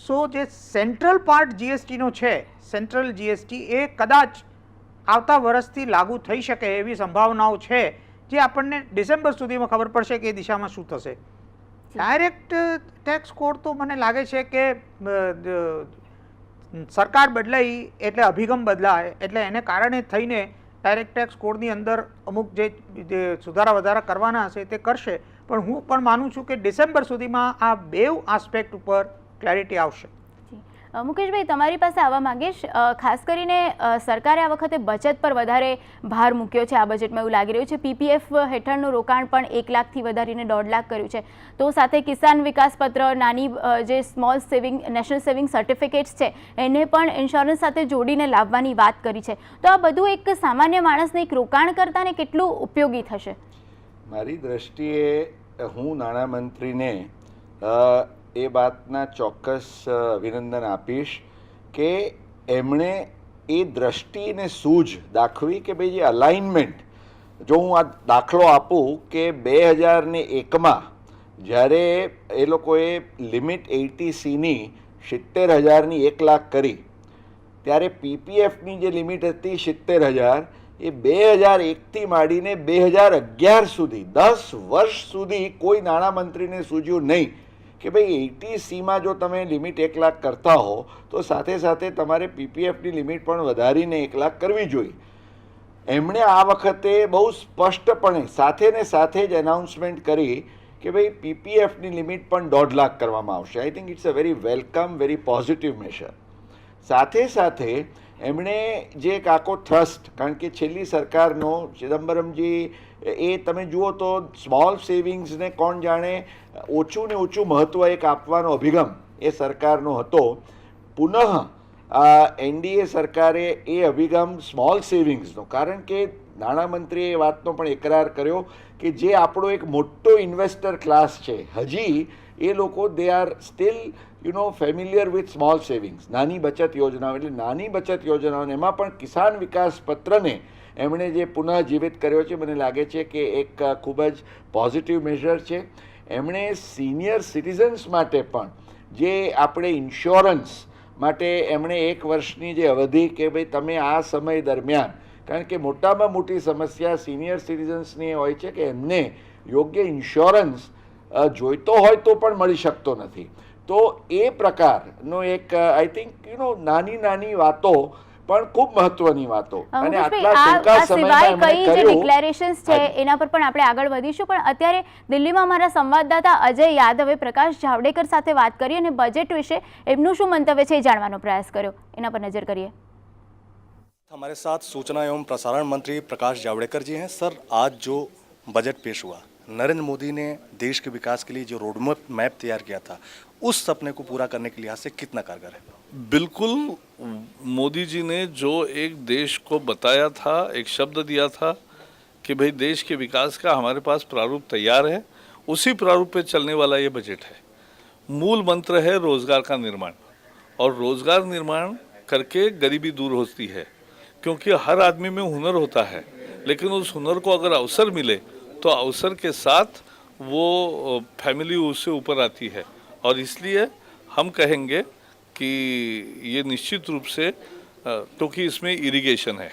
સો જે સેન્ટ્રલ પાર્ટ જીએસટીનો છે, સેન્ટ્રલ જીએસટી, એ કદાચ આવતા વર્ષથી લાગુ થઈ શકે એવી સંભાવનાઓ છે, જે આપણને ડિસેમ્બર સુધીમાં ખબર પડશે કે એ દિશામાં શું થશે. ડાયરેક્ટ ટેક્સ કોડ તો મને લાગે છે કે સરકાર બદલાઈ એટલે અભિગમ બદલાય એટલે એને કારણે થઈને ડાયરેક્ટ ટેક્સ કોડની અંદર અમુક જે સુધારા વધારા કરવાના હશે તે કરશે, પણ હું પણ માનું છું કે ડિસેમ્બર સુધીમાં આ બેવ આસ્પેક્ટ ઉપર ક્લેરિટી આવશે. મુકેશભાઈ, તમારી પાસે આવવા માંગીશ. ખાસ કરીને સરકારે આ વખતે બચત પર વધારે ભાર મૂક્યો છે આ બજેટમાં એવું લાગી રહ્યું છે. પીપીએફ હેઠળનું રોકાણ પણ 1 લાખથી વધારીને 1.5 લાખ કર્યું છે. તો સાથે કિસાન વિકાસ પત્ર, નાની જે small saving national saving certificates છે એને પણ ઇન્સ્યોરન્સ સાથે જોડીને લાવવાની વાત કરી છે. તો આ બધું એક સામાન્ય માણસને, એક રોકાણકર્તાને કેટલું ઉપયોગી થશે? મારી દ્રષ્ટિએ હું નાણામંત્રીને એ વાતના ચોક્કસ અભિનંદન આપીશ કે એમણે એ દ્રષ્ટિને સૂઝ દાખવી કે ભાઈ જે અલાઇનમેન્ટ, જો હું આ દાખલો આપું કે 2001માં જ્યારે એ લોકોએ લિમિટ 80Cની 70,000ની 1 લાખ કરી, ત્યારે પીપીએફની જે લિમિટ હતી 70,000 એ 2001થી માંડીને 2011 સુધી 10 વર્ષ સુધી કોઈ નાણામંત્રીને સૂઝ્યું નહીં કે ભાઈ 80Cમાં જો તમે લિમિટ 1 લાખ કરતા હો તો સાથે સાથે તમારે પીપીએફની લિમિટ પણ વધારીને 1 લાખ કરવી જોઈએ. એમણે આ વખતે બહુ સ્પષ્ટપણે સાથે ને સાથે જ એનાઉન્સમેન્ટ કરી કે ભાઈ પીપીએફની લિમિટ પણ 1.5 લાખ કરવામાં આવશે. I think it's a very welcome, very positive measure. સાથે સાથે એમણે જે એક આખો થ્રસ્ટ, કારણ કે છેલ્લી સરકારનો ચિદમ્બરમજી એ તમે જુઓ તો સ્મોલ સેવિંગ્સને કોણ જાણે ઓછું ને ઓછું મહત્ત્વ એક આપવાનો અભિગમ એ સરકારનો હતો. પુનઃ એનડીએ સરકારે એ અભિગમ સ્મોલ સેવિંગ્સનો, કારણ કે નાણામંત્રીએ એ વાતનો પણ એકરાર કર્યો કે જે આપણો એક મોટો ઇન્વેસ્ટર ક્લાસ છે, હજી એ લોકો they are still familiar with small savings, નાની બચત યોજનાઓ. એટલે નાની બચત યોજનાઓ, એમાં પણ કિસાન વિકાસ પત્રને એમણે જે પુનઃજીવિત કર્યો છે, મને લાગે છે કે એક ખૂબ જ પોઝિટિવ મેઝર છે. એમણે સિનિયર સિટીઝન્સ માટે પણ જે આપણે ઇન્સ્યોરન્સ માટે એમણે 1 વર્ષની જે અવધિ કે ભાઈ તમે આ સમય દરમિયાન, કારણ કે મોટામાં મોટી સમસ્યા સિનિયર સિટીઝન્સની હોય છે કે એમને યોગ્ય ઇન્સ્યોરન્સ જોઈતો હોય તો પણ મળી શકતો નથી. તો એ પ્રકારનો એક આઈ થિંક નાની નાની વાતો પણ ખૂબ મહત્વની વાતો, અને આટલા ટૂંકા સમયમાં એમણે કર્યું. ડિક્લેરેશન્સ છે એના પર પણ આપણે આગળ વધીશું, પણ અત્યારે દિલ્હીમાં અમારા સંવાદદાતા અજય યાદવે પ્રકાશ જાવડેકર સાથે વાત કરી અને બજેટ વિશે એમનું શું મંતવ્ય છે એ જાણવાનો પ્રયાસ કર્યો. એના પર नजर करिए. हमारे साथ सूचना एवं प्रसारण मंत्री प्रकाश जावड़ेकर जी हैं. सर, आज जो बजट पेश हुआ, नरेंद्र मोदी ने देश के विकास के लिए जो रोड मैप तैयार किया था, उस सपने को पूरा करने के लिहाज से कितना कारगर है? बिल्कुल, मोदी जी ने जो एक देश को बताया था, एक शब्द दिया था कि भाई देश के विकास का हमारे पास प्रारूप तैयार है, उसी प्रारूप पे चलने वाला ये बजट है. मूल मंत्र है रोजगार का निर्माण, और रोजगार निर्माण करके गरीबी दूर होती है, क्योंकि हर आदमी में हुनर होता है, लेकिन उस हुनर को अगर अवसर मिले तो अवसर के साथ वो फैमिली उससे ऊपर आती है. और इसलिए हम कहेंगे कि ये निश्चित रूप से, क्योंकि इसमें इरिगेशन है,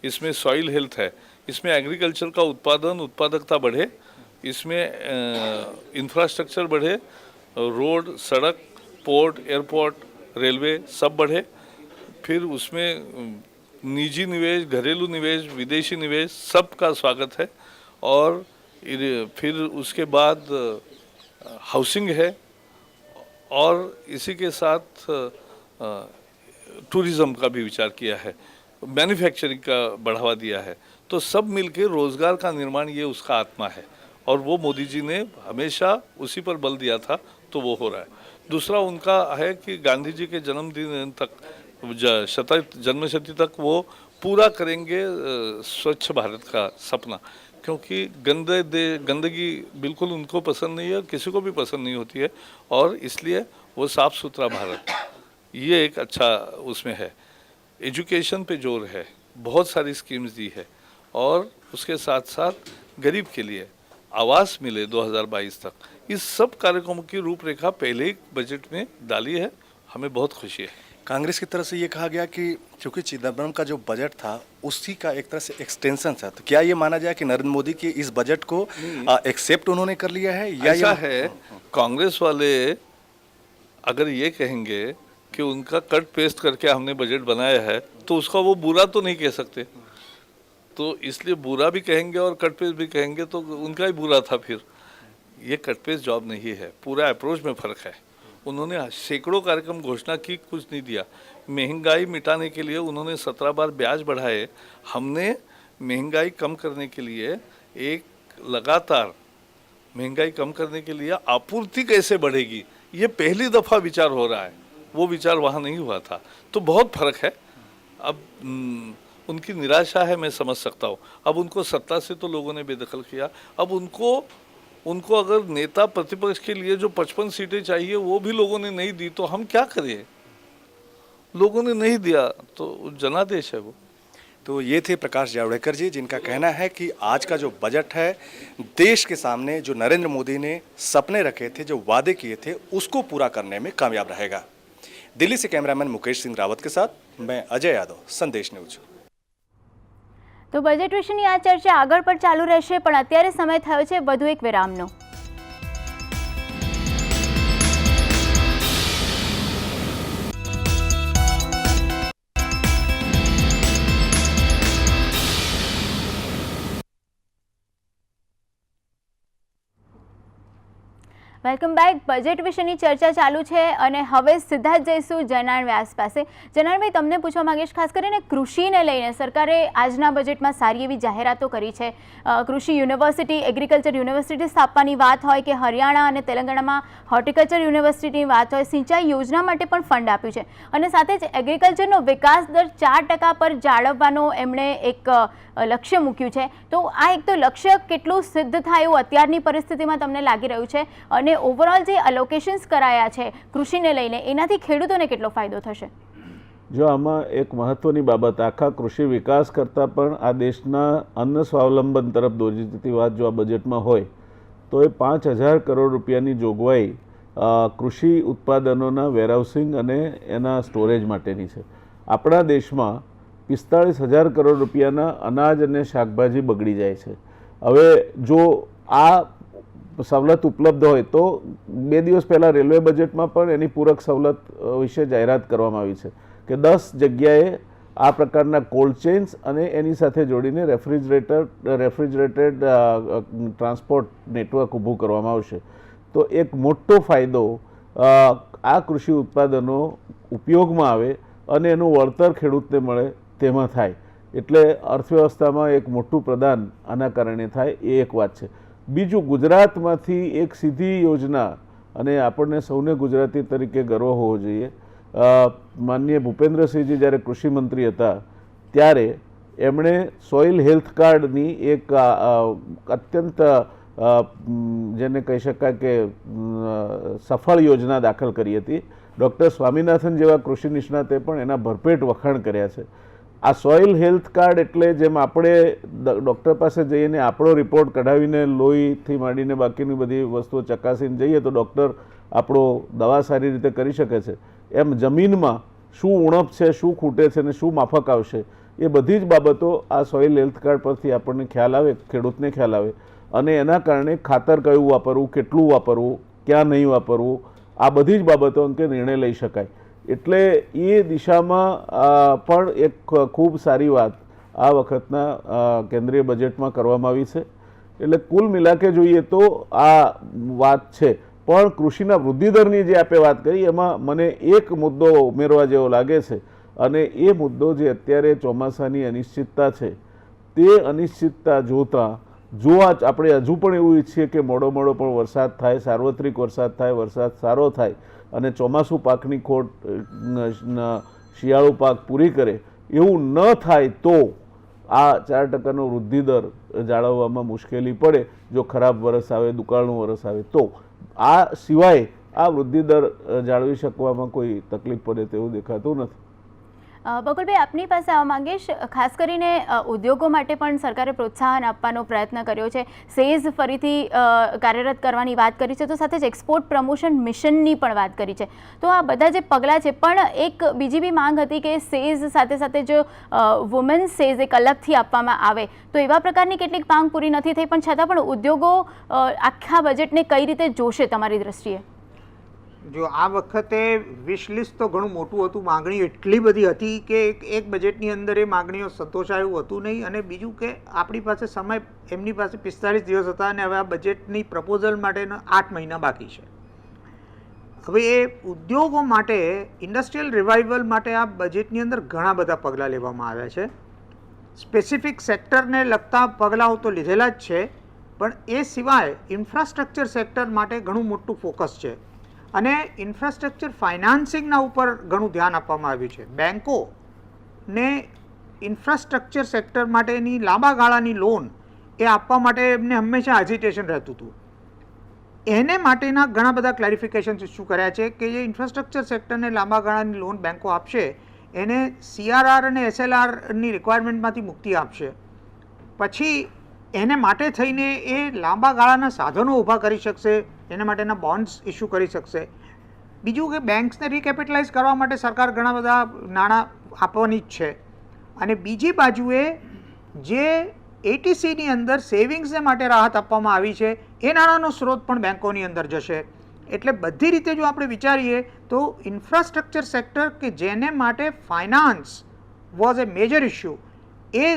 इसमें सॉइल हेल्थ है, इसमें एग्रीकल्चर का उत्पादकता बढ़े, इसमें इंफ्रास्ट्रक्चर बढ़े, रोड, सड़क, पोर्ट, एयरपोर्ट, रेलवे सब बढ़े. फिर उसमें निजी निवेश, घरेलू निवेश, विदेशी निवेश सबका स्वागत है. और फिर उसके बाद हाउसिंग है, और इसी के साथ टूरिज़्म का भी विचार किया है, मैन्युफैक्चरिंग का बढ़ावा दिया है. तो सब मिलके रोज़गार का निर्माण ये उसका आत्मा है, और वो मोदी जी ने हमेशा उसी पर बल दिया था, तो वो हो रहा है. दूसरा उनका है कि गांधी जी के जन्मदिन तक, जन्मशती तक वो पूरा करेंगे स्वच्छ भारत का सपना, क्योंकि गंदगी बिल्कुल उनको पसंद नहीं है, किसी को भी पसंद नहीं होती है, और इसलिए वो साफ़ सुथरा भारत, ये एक अच्छा उसमें है. एजुकेशन पे जोर है, बहुत सारी स्कीम्स दी है, और उसके साथ साथ गरीब के लिए आवास मिले 2022 तक. इस सब कार्यक्रमों की रूपरेखा पहले ही बजट में डाली है. हमें बहुत खुशी है. कांग्रेस की तरफ से ये कहा गया कि चूंकि चिदम्बरम का जो बजट था उसी का एक तरह से एक्सटेंशन था, तो क्या ये माना जाए कि नरेंद्र मोदी के इस बजट को एक्सेप्ट उन्होंने कर लिया है, या ऐसा है? कांग्रेस वाले अगर ये कहेंगे कि उनका कट पेस्ट करके हमने बजट बनाया है, तो उसका वो बुरा तो नहीं कह सकते. तो इसलिए बुरा भी कहेंगे और कट पेस्ट भी कहेंगे तो उनका ही बुरा था। फिर ये कट पेस्ट जॉब नहीं है, पूरा अप्रोच में फ़र्क है। उन्होंने सैकड़ों कार्यक्रम घोषणा की, कुछ नहीं दिया। महंगाई मिटाने के लिए उन्होंने 17 बार ब्याज बढ़ाए। हमने महंगाई कम करने के लिए एक लगातार महंगाई कम करने के लिए आपूर्ति कैसे बढ़ेगी, ये पहली दफ़ा विचार हो रहा है। वो विचार वहाँ नहीं हुआ था, तो बहुत फर्क है। अब उनकी निराशा है, मैं समझ सकता हूँ। अब उनको सत्ता से तो लोगों ने बेदखल किया, अब उनको अगर नेता प्रतिपक्ष के लिए जो 55 सीटें चाहिए वो भी लोगों ने नहीं दी, तो हम क्या करें? लोगों ने नहीं दिया तो जनादेश है वो। तो ये थे प्रकाश जावड़ेकर जी, जिनका कहना है कि आज का जो बजट है देश के सामने जो नरेंद्र मोदी ने सपने रखे थे, जो वादे किए थे, उसको पूरा करने में कामयाब रहेगा। दिल्ली से कैमरामैन मुकेश सिंह रावत के साथ मैं अजय यादव, संदेश न्यूज। તો બજેટ વિશેની આ ચર્ચા આગળ પણ ચાલુ રહેશે, પણ અત્યારે સમય થયો છે વધુ એક વિરામનો। Welcome back. બજેટ વિશેની ચર્ચા ચાલુ છે અને હવે સીધા જ જઈશું જનાણ વ્યાસ પાસે। જનાણભાઈ, તમને પૂછવા માંગીશ, ખાસ કરીને કૃષિને લઈને સરકારે આજના બજેટમાં સારી એવી જાહેરાતો કરી છે। કૃષિ યુનિવર્સિટી, એગ્રીકલ્ચર યુનિવર્સિટી સ્થાપવાની વાત હોય કે હરિયાણા અને તેલંગાણામાં હોર્ટિકલ્ચર યુનિવર્સિટીની વાત હોય, સિંચાઈ યોજના માટે પણ ફંડ આપ્યું છે અને સાથે જ એગ્રીકલ્ચરનો વિકાસ દર 4% પર જાળવવાનો એમણે એક લક્ષ્ય મૂક્યું છે। તો આ એક તો લક્ષ્ય કેટલું સિદ્ધ થાય એવું અત્યારની પરિસ્થિતિમાં તમને લાગી રહ્યું છે અને ઓવરઓલ જે અલોકેશન્સ કરાયા છે કૃષિને લઈને, એનાથી ખેડૂતોને કેટલો ફાયદો થશે? જો આમાં એક મહત્વની બાબત, આખા કૃષિ વિકાસ કરતાં પણ આ દેશના અન્ન સ્વાવલંબન તરફ દોરી જતી વાત જો આ બજેટમાં હોય તો એ 5,000 કરોડ રૂપિયાની જોગવાઈ કૃષિ ઉત્પાદનોના વેરહાઉસિંગ અને એના સ્ટોરેજ માટેની છે। આપણા દેશમાં 45,000 કરોડ રૂપિયાના અનાજ અને શાકભાજી બગડી જાય છે। હવે જો આ સવલત ઉપલબ્ધ હોય તો 2 દિવસ પહેલાં રેલવે બજેટમાં પણ એની પૂરક સવલત વિશે જાહેરાત કરવામાં આવી છે કે 10 જગ્યાએ આ પ્રકારના કોલ્ડ ચેન્સ અને એની સાથે જોડીને રેફ્રિજરેટેડ ટ્રાન્સપોર્ટ નેટવર્ક ઊભું કરવામાં આવશે। તો એક મોટો ફાયદો આ કૃષિ ઉત્પાદનો ઉપયોગમાં આવે અને એનું વળતર ખેડૂતને મળે તેમાં થાય, એટલે અર્થવ્યવસ્થામાં એક મોટું પ્રદાન આના કારણે થાય, એ એક વાત છે। બીજું, ગુજરાતમાંથી એક સીધી યોજના, અને આપણને સૌને ગુજરાતી તરીકે ગર્વ હોવો જોઈએ, માનનીય ભૂપેન્દ્રસિંહજી જ્યારે કૃષિ મંત્રી હતા ત્યારે એમણે સોઇલ હેલ્થ કાર્ડની એક અત્યંત જેને કહી શકાય કે સફળ યોજના દાખલ કરી હતી। ડૉક્ટર સ્વામિનાથન જેવા કૃષિ નિષ્ણાતે પણ એના ભરપેટ વખાણ કર્યા છે। આ સોઇલ હેલ્થ કાર્ડ એટલે જેમ આપણે ડૉક્ટર પાસે જઈને આપણો રિપોર્ટ કઢાવીને લોહીથી માંડીને બાકીની બધી વસ્તુઓ ચકાસીને જઈએ તો ડૉક્ટર આપણો દવા સારી રીતે કરી શકે છે, એમ જમીનમાં શું ઉણપ છે, શું ખૂટે છે અને શું માફક આવશે, એ બધી જ બાબતો આ સોઇલ હેલ્થ કાર્ડ પરથી આપણને ખ્યાલ આવે, ખેડૂતને ખ્યાલ આવે અને એના કારણે ખાતર કયું વાપરવું, કેટલું વાપરવું, ક્યાં નહીં વાપરવું, આ બધી જ બાબતો અંગે નિર્ણય લઈ શકાય। એટલે એ દિશામાં પણ એક ખૂબ સારી વાત આ વખતના કેન્દ્રીય બજેટમાં કરવામાં આવી છે। એટલે કુલ મિલાકે જોઈએ તો આ વાત છે। પણ કૃષિના વૃદ્ધિદરની જે આપણે વાત કરી એમાં મને એક મુદ્દો ઉમેરવા જેવો લાગે છે અને એ મુદ્દો જે અત્યારે ચોમાસાની અનિશ્ચિતતા છે તે અનિશ્ચિતતા જોતાં જો આપણે હજુ પણ એવું ઈચ્છીએ કે મોડો પણ વરસાદ થાય, સાર્વત્રિક વરસાદ થાય, વરસાદ સારો થાય અને ચોમાસું પાકની ખોટ શિયાળુ પાક પૂરી કરે, એવું ન થાય તો આ 4%નો વૃદ્ધિદર જાળવવામાં મુશ્કેલી પડે। જો ખરાબ વરસ આવે, દુકાળનું વરસ આવે તો આ સિવાય આ વૃદ્ધિદર જાળવી શકવામાં કોઈ તકલીફ પડે તેવું દેખાતું નથી। બકુલભાઈ, આપની પાસે આવવા માંગીશ, ખાસ કરીને ઉદ્યોગો માટે પણ સરકારે પ્રોત્સાહન આપવાનો પ્રયત્ન કર્યો છે, સેઝ ફરીથી કાર્યરત કરવાની વાત કરી છે, તો સાથે જ એક્સપોર્ટ પ્રમોશન મિશનની પણ વાત કરી છે। તો આ બધા જે પગલાં છે, પણ એક બીજી બી માંગ હતી કે સેઝ સાથે સાથે જો વુમેન્સ સેઝ એક અલગથી આપવામાં આવે, તો એવા પ્રકારની કેટલીક માંગ પૂરી નથી થઈ, પણ છતાં પણ ઉદ્યોગો આખા બજેટને કઈ રીતે જોશે તમારી દ્રષ્ટિએ? જો આ વખતે વિશ લિસ્ટ તો ઘણું મોટું હતું, માગણી એટલી બધી હતી કે એક બજેટની અંદર એ માગણીઓ સંતોષાય એવું હતું નહીં. અને બીજું કે આપણી પાસે સમય, એમની પાસે 45 દિવસ હતા અને હવે આ બજેટની પ્રપોઝલ માટેના 8 મહિના બાકી છે. હવે એ ઉદ્યોગો માટે, ઇન્ડસ્ટ્રીયલ રિવાઇવલ માટે આ બજેટની અંદર ઘણા બધા પગલાં લેવામાં આવ્યા છે. સ્પેસિફિક સેક્ટરને લગતા પગલાઓ તો લીધેલા જ છે, પણ એ સિવાય ઇન્ફ્રાસ્ટ્રક્ચર સેક્ટર માટે ઘણું મોટું ફોકસ છે અને ઇન્ફ્રાસ્ટ્રક્ચર ફાઇનાન્સિંગના ઉપર ઘણું ધ્યાન આપવામાં આવ્યું છે. બેન્કોને ઇન્ફ્રાસ્ટ્રક્ચર સેક્ટર માટેની લાંબા ગાળાની લોન એ આપવા માટે એમને હંમેશા હેઝિટેશન રહેતું હતું. એને માટેના ઘણા બધા ક્લેરિફિકેશન્સ ઇસ્યુ કર્યા છે કે જે ઇન્ફ્રાસ્ટ્રક્ચર સેક્ટરને લાંબા ગાળાની લોન બેન્કો આપશે એને CRR અને SLRની રિક્વાયરમેન્ટમાંથી મુક્તિ આપશે. પછી એને માટે થઈને એ લાંબા ગાળાના સાધનો ઊભા કરી શકશે, એના માટેના બોન્ડ્સ ઇસ્યુ કરી શકશે. બીજું કે બેન્ક્સને રિકેપિટલાઇઝ કરવા માટે સરકાર ઘણા બધા નાણાં આપવાની જ છે. અને બીજી બાજુએ જે ATCની અંદર સેવિંગ્સને માટે રાહત આપવામાં આવી છે એ નાણાંનો સ્ત્રોત પણ બેન્કોની અંદર જશે. એટલે બધી રીતે જો આપણે વિચારીએ તો ઇન્ફ્રાસ્ટ્રક્ચર સેક્ટર કે જેને માટે finance was a major issue, એ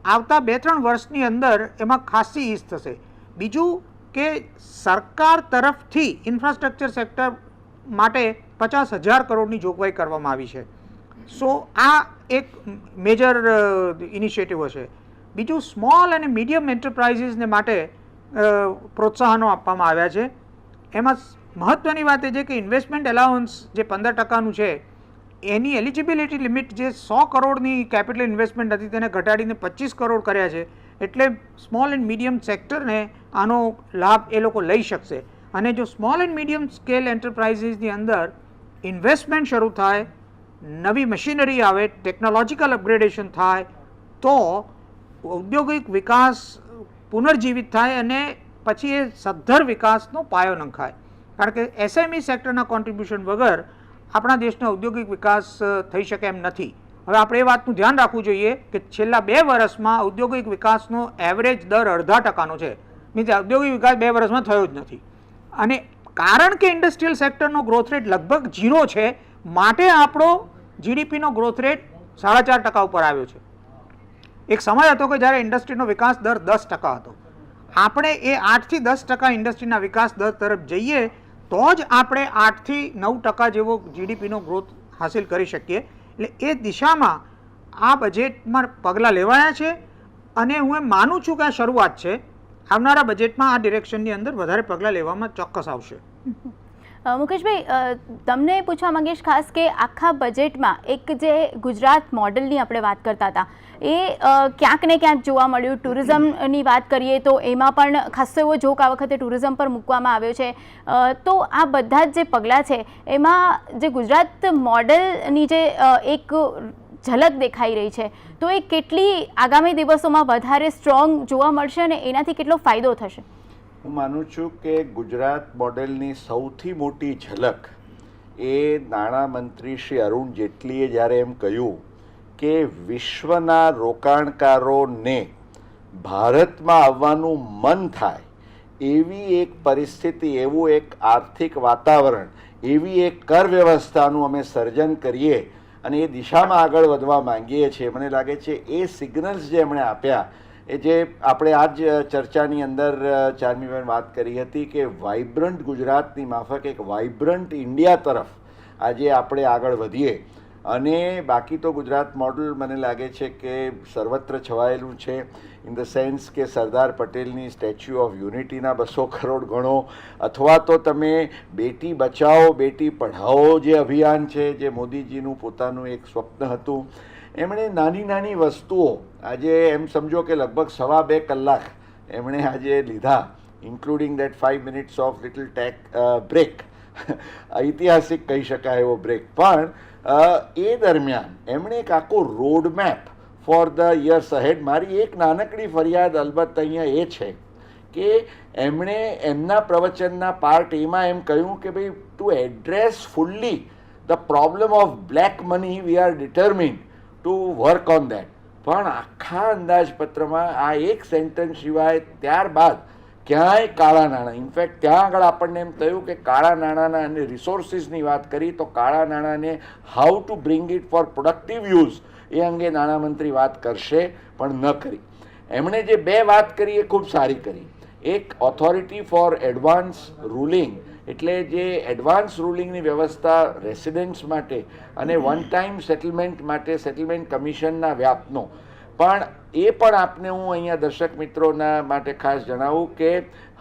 આવતા 2-3 વર્ષની અંદર એમાં ખાસી ઈઝ થશે. બીજું કે સરકાર તરફથી ઇન્ફ્રાસ્ટ્રક્ચર સેક્ટર માટે 50,000 કરોડની જોગવાઈ કરવામાં આવી છે. સો આ એક મેજર ઇનિશિયેટિવ હશે. બીજું સ્મોલ અને મીડિયમ એન્ટરપ્રાઇઝીસને માટે પ્રોત્સાહનો આપવામાં આવ્યા છે. એમાં મહત્ત્વની વાત એ છે કે ઇન્વેસ્ટમેન્ટ એલાઉન્સ જે 15%નું છે એની એલિજિબિલિટી લિમિટ જે 100 કરોડની કેપિટલ ઇન્વેસ્ટમેન્ટ હતી તેને ઘટાડીને 25 કરોડ કર્યા છે. એટલે સ્મોલ એન્ડ મીડિયમ સેક્ટરને આનો લાભ એ લોકો લઈ શકશે. અને જો સ્મોલ એન્ડ મીડિયમ સ્કેલ એન્ટરપ્રાઇઝીસની અંદર ઇન્વેસ્ટમેન્ટ શરૂ થાય, નવી મશીનરી આવે, ટેકનોલોજીકલ અપગ્રેડેશન થાય તો ઔદ્યોગિક વિકાસ પુનર્જીવિત થાય અને પછી એ સદ્ધર વિકાસનો પાયો નંખાય. કારણ કે SME સેક્ટરના કોન્ટ્રીબ્યુશન વગર આપણા દેશનો ઔદ્યોગિક વિકાસ થઈ શકે એમ નથી. હવે આપણે એ વાતનું ધ્યાન રાખવું જોઈએ કે છેલ્લા 2 વર્ષમાં ઔદ્યોગિક વિકાસનો એવરેજ દર 0.5% છે. મીન્સ ઔદ્યોગિક વિકાસ 2 વર્ષમાં થયો જ નથી. અને કારણ કે ઇન્ડસ્ટ્રીયલ સેક્ટરનો ગ્રોથ રેટ લગભગ 0 છે, માટે આપણો GDPનો ગ્રોથ રેટ 4.5% ઉપર આવ્યો છે. એક સમય હતો કે જ્યારે ઇન્ડસ્ટ્રીનો વિકાસ દર 10% હતો. આપણે એ 8 થી 10% ઇન્ડસ્ટ્રીના વિકાસ દર તરફ જઈએ તો જ આપણે 8 થી 9% જેવો GDPનો ગ્રોથ હાસિલ કરી શકીએ. એટલે એ દિશામાં આ બજેટમાં પગલાં લેવાયા છે અને હું એમ માનું છું કે આ શરૂઆત છે. આવનારા બજેટમાં આ ડિરેક્શનની અંદર વધારે પગલાં લેવામાં ચોક્કસ આવશે. મુકેશભાઈ, તમને પૂછવા માંગીશ ખાસ કે આખા બજેટમાં એક જે ગુજરાત મોડલની આપણે વાત કરતા હતા એ ક્યાંક ને ક્યાંક જોવા મળ્યું. ટુરિઝમની વાત કરીએ તો એમાં પણ ખાસો એવો જોક આ વખતે ટુરિઝમ પર મૂકવામાં આવ્યો છે. તો આ બધા જ જે પગલાં છે એમાં જે ગુજરાત મોડલની જે એક ઝલક દેખાઈ રહી છે તો એ કેટલી આગામી દિવસોમાં વધારે સ્ટ્રોંગ જોવા મળશે અને એનાથી કેટલો ફાયદો થશે? હું માનું છું કે ગુજરાત મોડેલની સૌથી મોટી ઝલક એ નાણામંત્રી શ્રી અરુણ જેટલીએ જ્યારે એમ કહ્યું કે વિશ્વના રોકાણકારોને ભારતમાં આવવાનું મન થાય એવી એક પરિસ્થિતિ, એવું એક આર્થિક વાતાવરણ, એવી એક કર વ્યવસ્થાનું અમે સર્જન કરીએ અને એ દિશામાં આગળ વધવા માંગીએ છીએ. મને લાગે છે એ સિગ્નલ્સ જે એમણે આપ્યા, એ જે આપણે આ જ ચર્ચાની અંદર ચાર્મીબેન વાત કરી હતી કે વાઇબ્રન્ટ ગુજરાતની માફક એક વાઇબ્રન્ટ ઇન્ડિયા તરફ આજે આપણે આગળ વધીએ. અને બાકી તો ગુજરાત મોડલ મને લાગે છે કે સર્વત્ર છવાયેલું છે. ઇન ધ સેન્સ કે સરદાર પટેલની સ્ટેચ્યુ ઓફ યુનિટીના 200 કરોડ ગણો, અથવા તો તમે બેટી બચાવો બેટી પઢાઓ જે અભિયાન છે, જે મોદીજીનું પોતાનું એક સ્વપ્ન હતું, એમણે નાની નાની વસ્તુઓ આજે એમ સમજો કે લગભગ 2.5 કલાક એમણે આજે લીધા, including that 5 minutes of little take break, ઐતિહાસિક કહી શકાય એવો બ્રેક. પણ એ દરમિયાન એમણે એક આખો roadmap for the years ahead. મારી એક નાનકડી ફરિયાદ અલબત્ત અહીંયા એ છે કે એમણે એમના પ્રવચનના પાર્ટ એમાં એમ કહ્યું કે ભાઈ to address fully the problem of black money we are determined to work on that. પણ આખા અંદાજપત્રમાં આ એક સેન્ટેન્સ સિવાય ત્યારબાદ ક્યાંય કાળા નાણાં, ઇનફેક્ટ ત્યાં આગળ આપણને એમ થયું કે કાળા નાણાંના અને રિસોર્સિસની વાત કરી તો કાળા નાણાંને how to bring it for productive use એ અંગે નાણામંત્રી વાત કરશે પણ ન કરી. એમણે જે બે વાત કરી એ ખૂબ સારી કરી. એક ઓથોરિટી ફોર એડવાન્સ રૂલિંગ, એટલે જે એડવાન્સ રૂલિંગની વ્યવસ્થા રેસિડેન્ટ્સ માટે અને વન ટાઈમ સેટલમેન્ટ માટે સેટલમેન્ટ કમિશનના વ્યાપનો, પણ એ પણ આપને હું અહીંયા દર્શક મિત્રોના માટે ખાસ જણાવું કે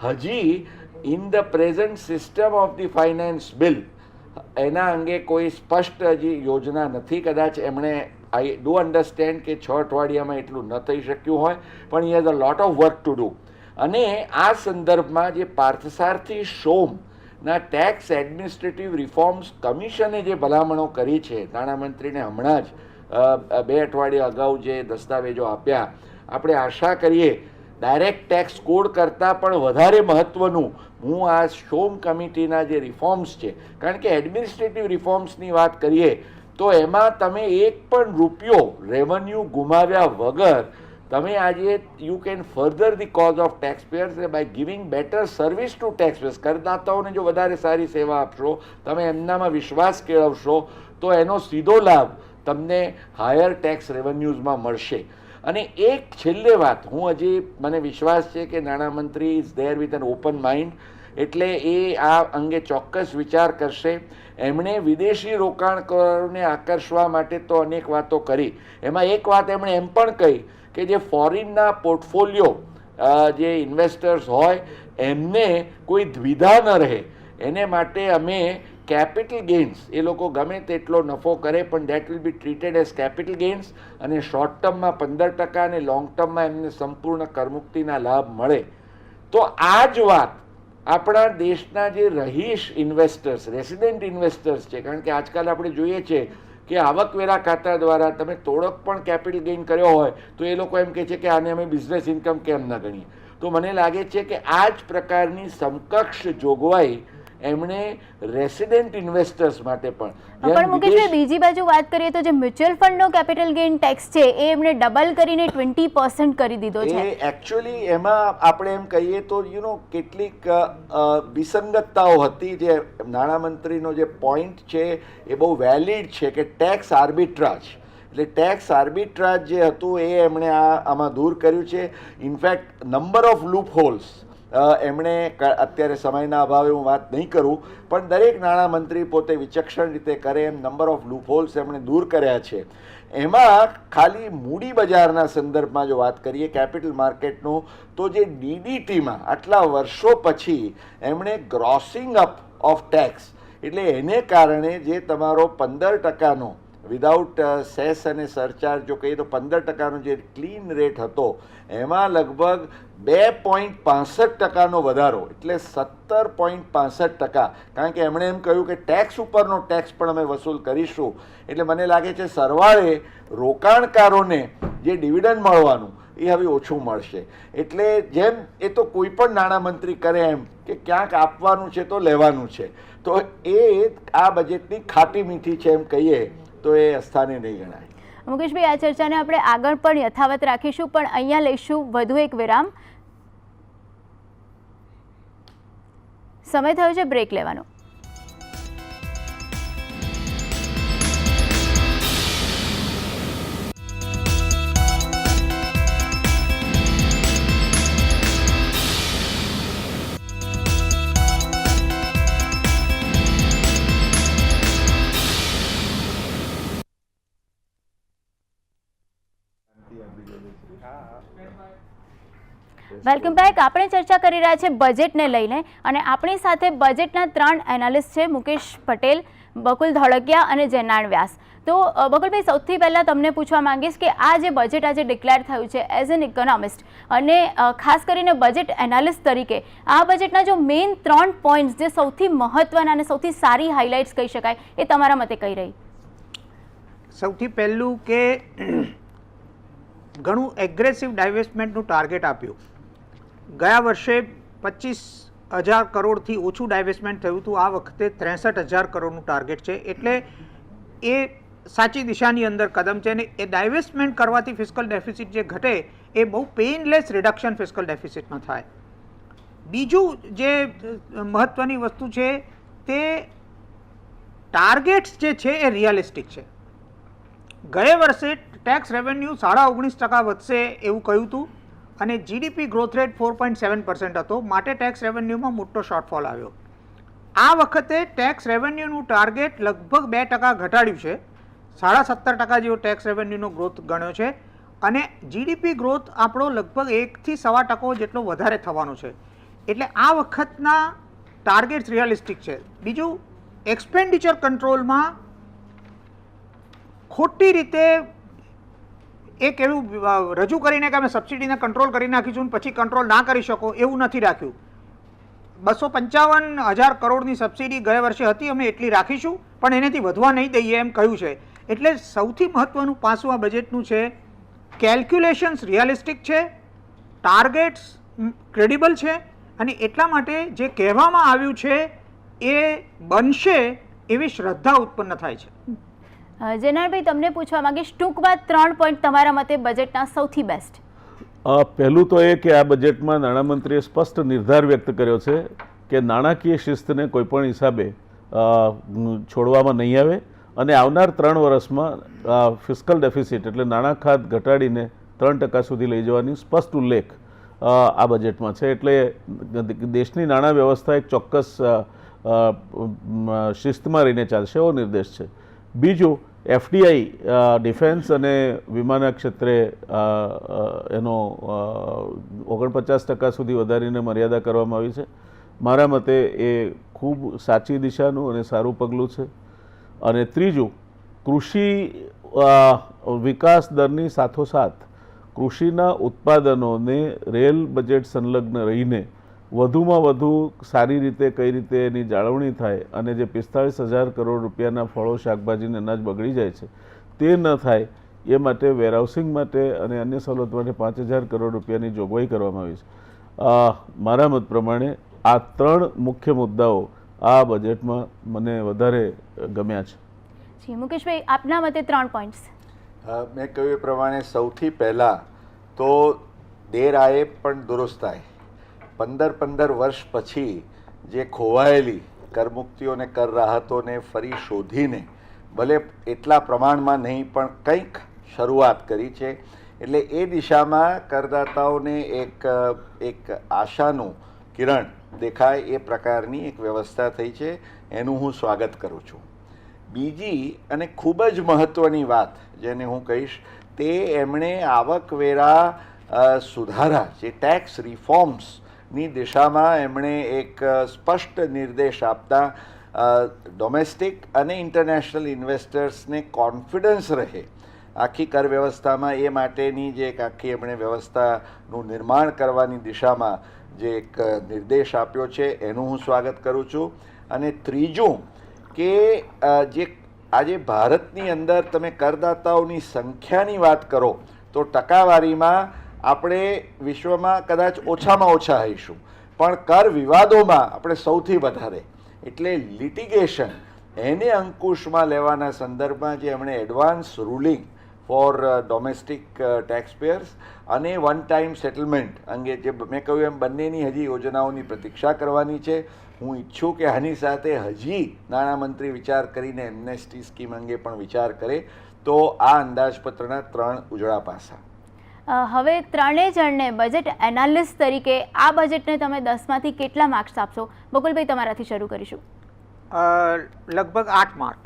હજી in the present system of the finance bill એના અંગે કોઈ સ્પષ્ટ હજી યોજના નથી. કદાચ એમણે આઈ ડુ અન્ડરસ્ટેન્ડ કે 6 અઠવાડિયામાં એટલું ન થઈ શક્યું હોય, પણ he has a lot of work to do. અને આ સંદર્ભમાં જે પાર્થસારથી શોમના ટેક્સ એડમિનિસ્ટ્રેટિવ રિફોર્મ્સ કમિશને જે ભલામણો કરી છે, નાણામંત્રીને હમણાં જ 2 અઠવાડિયા અગાઉ જે દસ્તાવેજો આપ્યા, આપણે આશા કરીએ ડાયરેક્ટ ટેક્સ કોડ કરતાં પણ વધારે મહત્ત્વનું હું આ શોમ કમિટીના જે રિફોર્મ્સ છે, કારણ કે એડમિનિસ્ટ્રેટિવ રિફોર્મ્સની વાત કરીએ તો એમાં તમે એક પણ રૂપિયો રેવન્યુ ગુમાવ્યા વગર તમે આજે you can further the cause of taxpayers by giving better service to taxpayers. કરદાતાઓને જો વધારે સારી સેવા આપશો, તમે એમનામાં વિશ્વાસ કેળવશો તો એનો સીધો લાભ તમને હાયર ટેક્સ રેવન્યુઝમાં મળશે. અને એક છેલ્લે વાત, હું હજી મને વિશ્વાસ છે કે નાણામંત્રી is there with an open mind, એટલે એ આ અંગે ચોક્કસ વિચાર કરશે. એમણે વિદેશી રોકાણકારોને આકર્ષવા માટે તો અનેક વાતો કરી. એમાં એક વાત એમણે એમ પણ કહી કે જે ફોરેનના પોર્ટફોલિયો જે ઇન્વેસ્ટર્સ હોય એમને કોઈ દ્વિધા ન રહે એને માટે અમે કેપિટલ ગેઇન્સ, એ લોકો ગમે તેટલો નફો કરે પણ that will be treated as capital gains, અને શોર્ટ ટર્મમાં 15% અને લોંગ ટર્મમાં એમને સંપૂર્ણ કરમુક્તિના લાભ મળે. તો આ જ વાત આપણા દેશના જે રહીશ ઇન્વેસ્ટર્સ, રેસિડેન્ટ ઇન્વેસ્ટર્સ છે, કારણ કે આજકાલ આપણે જોઈએ છે કે આવકવેરા ખાતા દ્વારા તમે થોડોક પણ કેપિટલ ગેઇન કર્યો હોય તો એ લોકો એમ કહે છે કે આને અમે બિઝનેસ ઇન્કમ કેમ ન ગણીએ. તો મને લાગે છે કે આ જ પ્રકારની સમકક્ષ જોગવાઈ એમણે રેસિડેન્ટ ઇન્વેસ્ટર્સ માટે પણ મુકેશભાઈ, બીજી બાજુ વાત કરીએ તો જે મ્યુચ્યુઅલ ફંડનો કેપિટલ ગેઇન ટેક્સ છે એ એમણે ડબલ કરીને 20% કરી દીધો છે. એકચ્યુઅલી એમાં આપણે એમ કહીએ તો કેટલીક વિસંગતતાઓ હતી. જે નાણામંત્રીનો જે પોઈન્ટ છે એ બહુ વેલિડ છે કે ટેક્સ આર્બિટ્રાજ, એટલે ટેક્સ આર્બિટ્રાજ જે હતું એ એમણે આમાં દૂર કર્યું છે. In fact number of loop holes એમણે અત્યારે સમયના અભાવે હું વાત નહીં કરું, પણ દરેક નાણામંત્રી પોતે વિચક્ષણ રીતે કરે એમ નંબર ઓફ લૂપ હોલ્સ એમણે દૂર કર્યા છે. એમાં ખાલી મૂડી બજારના સંદર્ભમાં જો વાત કરીએ કેપિટલ માર્કેટનું, તો જે ડીડીટીમાં આટલા વર્ષો પછી એમણે ગ્રોસિંગ અપ ઓફ ટેક્સ, એટલે એને કારણે જે તમારો 15%નો વિધાઉટ સેસ અને સરચાર્જ જો કહીએ તો 15%નો જે ક્લીન રેટ હતો એમાં લગભગ 2.65%નો વધારો, એટલે 17.65%. કારણ કે એમણે એમ કહ્યું કે ટેક્સ ઉપરનો ટેક્સ પણ અમે વસૂલ કરીશું. એટલે મને લાગે છે સરવાળે રોકાણકારોને જે ડિવિડન્ડ મળવાનું એ હવે ઓછું મળશે. એટલે જેમ એ તો કોઈ પણ નાણામંત્રી કરે એમ કે ક્યાંક આપવાનું છે તો લેવાનું છે, તો એ આ બજેટની ખાટી મીઠી છે એમ કહીએ તો એ અસ્થાને નહીં ગણાય. મુકેશભાઈ, આ ચર્ચાને આપણે આગળ પણ યથાવત રાખીશું, પણ અહીંયા લઈશું વધુ એક વિરામ. સમય થયો છે બ્રેક લેવાનો. Welcome back. આપણે ચર્ચા કરી રહ્યા છે બજેટને લઈને, અને આપણી સાથે બજેટના 3 એનાલિસ્ટ છે, મુકેશ પટેલ, બકુલ ધોળકિયા અને જૈનાણ વ્યાસ. તો બકુલભાઈ, સૌથી પહેલાં તમને પૂછવા માંગીશ કે આ જે બજેટ આજે ડિક્લેર થયું છે એઝ એન ઇકોનોમિસ્ટ અને ખાસ કરીને બજેટ એનાલિસ્ટ તરીકે, આ બજેટના જો મેઇન 3 પોઈન્ટ્સ જે સૌથી મહત્વના અને સૌથી સારી હાઇલાઇટ્સ કહી શકાય એ તમારા મતે કઈ રહી? સૌથી પહેલું કે ઘણું એગ્રેસિવ ડાયવેસ્ટમેન્ટનું ટાર્ગેટ આપ્યું. ગયા વર્ષે 25,000 કરોડથી ઓછું ડાયવેસ્ટમેન્ટ થયું હતું, આ વખતે 63,000 કરોડનું ટાર્ગેટ છે. એટલે એ સાચી દિશાની અંદર કદમ છે. અને એ ડાયવેસ્ટમેન્ટ કરવાથી ફિસ્કલ ડેફિસિટ જે ઘટે એ બહુ પેઇનલેસ રિડક્શન ફિસ્કલ ડેફિસિટમાં થાય. બીજું જે મહત્ત્વની વસ્તુ છે તે ટાર્ગેટ્સ જે છે એ રિયલિસ્ટિક છે. ગયા વર્ષે ટેક્સ રેવન્યુ 19.5% વધશે એવું કહ્યું હતું અને જીડીપી ગ્રોથ રેટ 4.7% હતો, માટે ટેક્સ રેવન્યુમાં મોટો શોર્ટફોલ આવ્યો. આ વખતે ટેક્સ રેવન્યુનું ટાર્ગેટ લગભગ 2% ઘટાડ્યું છે, 17.5% જેવો ટેક્સ રેવન્યુનો ગ્રોથ ગણ્યો છે અને જીડીપી ગ્રોથ આપણો લગભગ 1 થી 1.25% જેટલો વધારે થવાનો છે. એટલે આ વખતના ટાર્ગેટ્સ રિયલિસ્ટિક છે. બીજું, એક્સપેન્ડિચર કંટ્રોલમાં ખોટી રીતે એક એવું રજૂ કરીને કે અમે સબસિડીને કંટ્રોલ કરી નાખીશું પછી કંટ્રોલ ના કરી શકો એવું નથી રાખ્યું. 255,000 કરોડની સબસિડી ગયા વર્ષે હતી, અમે એટલી રાખીશું પણ એનાથી વધવા નહીં દઈએ એમ કહ્યું છે. એટલે સૌથી મહત્ત્વનું પાસું આ બજેટનું છે, કેલ્ક્યુલેશન્સ રિયલિસ્ટિક છે, ટાર્ગેટ્સ ક્રેડિબલ છે અને એટલા માટે જે કહેવામાં આવ્યું છે એ બનશે એવી શ્રદ્ધા ઉત્પન્ન થાય છે. જેનાભાઈ, તમને પૂછવા માંગીશ ટૂંકમાં 3 પોઈન્ટ તમારા મતે બજેટના સૌથી બેસ્ટ. પહેલું તો એ કે આ બજેટમાં નાણામંત્રીએ સ્પષ્ટ નિર્ધાર વ્યક્ત કર્યો છે કે નાણાકીય શિસ્તને કોઈપણ હિસાબે છોડવામાં નહીં આવે અને આવનાર 3 વર્ષમાં ફિસ્કલ ડેફિસિટ એટલે નાણાં ખાત ઘટાડીને 3% સુધી લઈ જવાની સ્પષ્ટ ઉલ્લેખ આ બજેટમાં છે. એટલે દેશની નાણાં વ્યવસ્થા એક ચોક્કસ શિસ્તમાં રહીને ચાલશે એવો નિર્દેશ છે. બીજું, એફડીઆઈ ડિફેન્સ અને વિમાના ક્ષેત્રે એનો 49% સુધી વધારીને મર્યાદા કરવામાં આવી છે. મારા મતે એ ખૂબ સાચી દિશાનું અને સારું પગલું છે. અને ત્રીજું, કૃષિ વિકાસ દરની સાથોસાથ કૃષિના ઉત્પાદનોને રેલ બજેટ સંલગ્ન રહીને વધુમાં વધુ સારી રીતે કઈ રીતે એની જાળવણી થાય અને જે 45,000 કરોડ રૂપિયાના ફળો શાકભાજીને અનાજ બગડી જાય છે તે ન થાય એ માટે વેરહાઉસિંગ માટે અને અન્ય સવલત માટે 5,000 કરોડ રૂપિયાની જોગવાઈ કરવામાં આવી છે. મારા મત પ્રમાણે આ 3 મુખ્ય મુદ્દાઓ આ બજેટમાં મને વધારે ગમ્યા છે. જી મુકેશભાઈ, આપના મતે 3 પોઈન્ટ્સ. મેં કહ્યું એ પ્રમાણે સૌથી પહેલાં તો દેર આયે પણ દુરુસ્ત આયે. 15 વર્ષ પછી જે ખોવાયેલી કરમુક્તિઓને કર રાહતોને ફરી શોધીને ભલે એટલા પ્રમાણમાં નહીં પણ કંઈક શરૂઆત કરી છે. એટલે એ દિશામાં કરદાતાઓને એક આશાનું કિરણ દેખાય એ પ્રકારની એક વ્યવસ્થા થઈ છે, એનું હું સ્વાગત કરું છું. બીજી અને ખૂબ જ મહત્ત્વની વાત જેને હું કહીશ તે એમણે આવકવેરા સુધારા જે ટેક્સ રિફોર્મ્સની દિશામાં એમણે એક સ્પષ્ટ નિર્દેશ આપતા ડોમેસ્ટિક અને ઇન્ટરનેશનલ ઇન્વેસ્ટર્સને કોન્ફિડન્સ રહે આખી કર વ્યવસ્થામાં એ માટેની જે એક આખી એમણે વ્યવસ્થાનું નિર્માણ કરવાની દિશામાં જે એક નિર્દેશ આપ્યો છે એનું હું સ્વાગત કરું છું. અને ત્રીજું કે જે આજે ભારતની અંદર તમે કરદાતાઓની સંખ્યાની વાત કરો તો ટકાવારીમાં આપણે વિશ્વમાં કદાચ ઓછામાં ઓછા હઈશું પણ કર વિવાદોમાં આપણે સૌથી વધારે. એટલે લિટિગેશન એને અંકુશમાં લેવાના સંદર્ભમાં જે એમણે advance ruling four domestic taxpayers અને વન ટાઈમ સેટલમેન્ટ અંગે જે મેં કહ્યું એમ બંનેની હજી યોજનાઓની પ્રતીક્ષા કરવાની છે. હું ઈચ્છું કે આની સાથે હજી નાણામંત્રી વિચાર કરીને એમનેસ્ટી સ્કીમ અંગે પણ વિચાર કરે તો આ અંદાજપત્રના 3 ઉજળા પાસા. હવે ત્રણેય જણને બજેટ એનાલિસ્ટ તરીકે આ બજેટને તમે 10માંથી કેટલા માર્ક્સ આપશો? બકુલભાઈ, તમારાથી શરૂ કરીશું. લગભગ 8 માર્ક.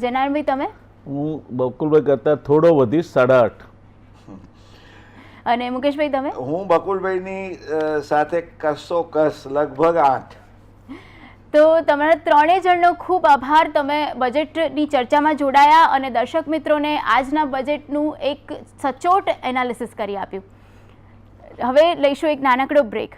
જનારભાઈ, તમે? હું બકુલભાઈ કરતાં થોડો વધીશ, 8.5. અને મુકેશભાઈ, તમે? હું બકુલભાઈની સાથે કસ લગભગ 8. તો તમારા ત્રણેય જણનો ખૂબ આભાર. તમે બજેટની ચર્ચામાં જોડાયા અને દર્શક મિત્રોને આજના બજેટનું એક સચોટ એનાલિસિસ કરી આપ્યું. હવે લઈશું એક નાનકડો બ્રેક.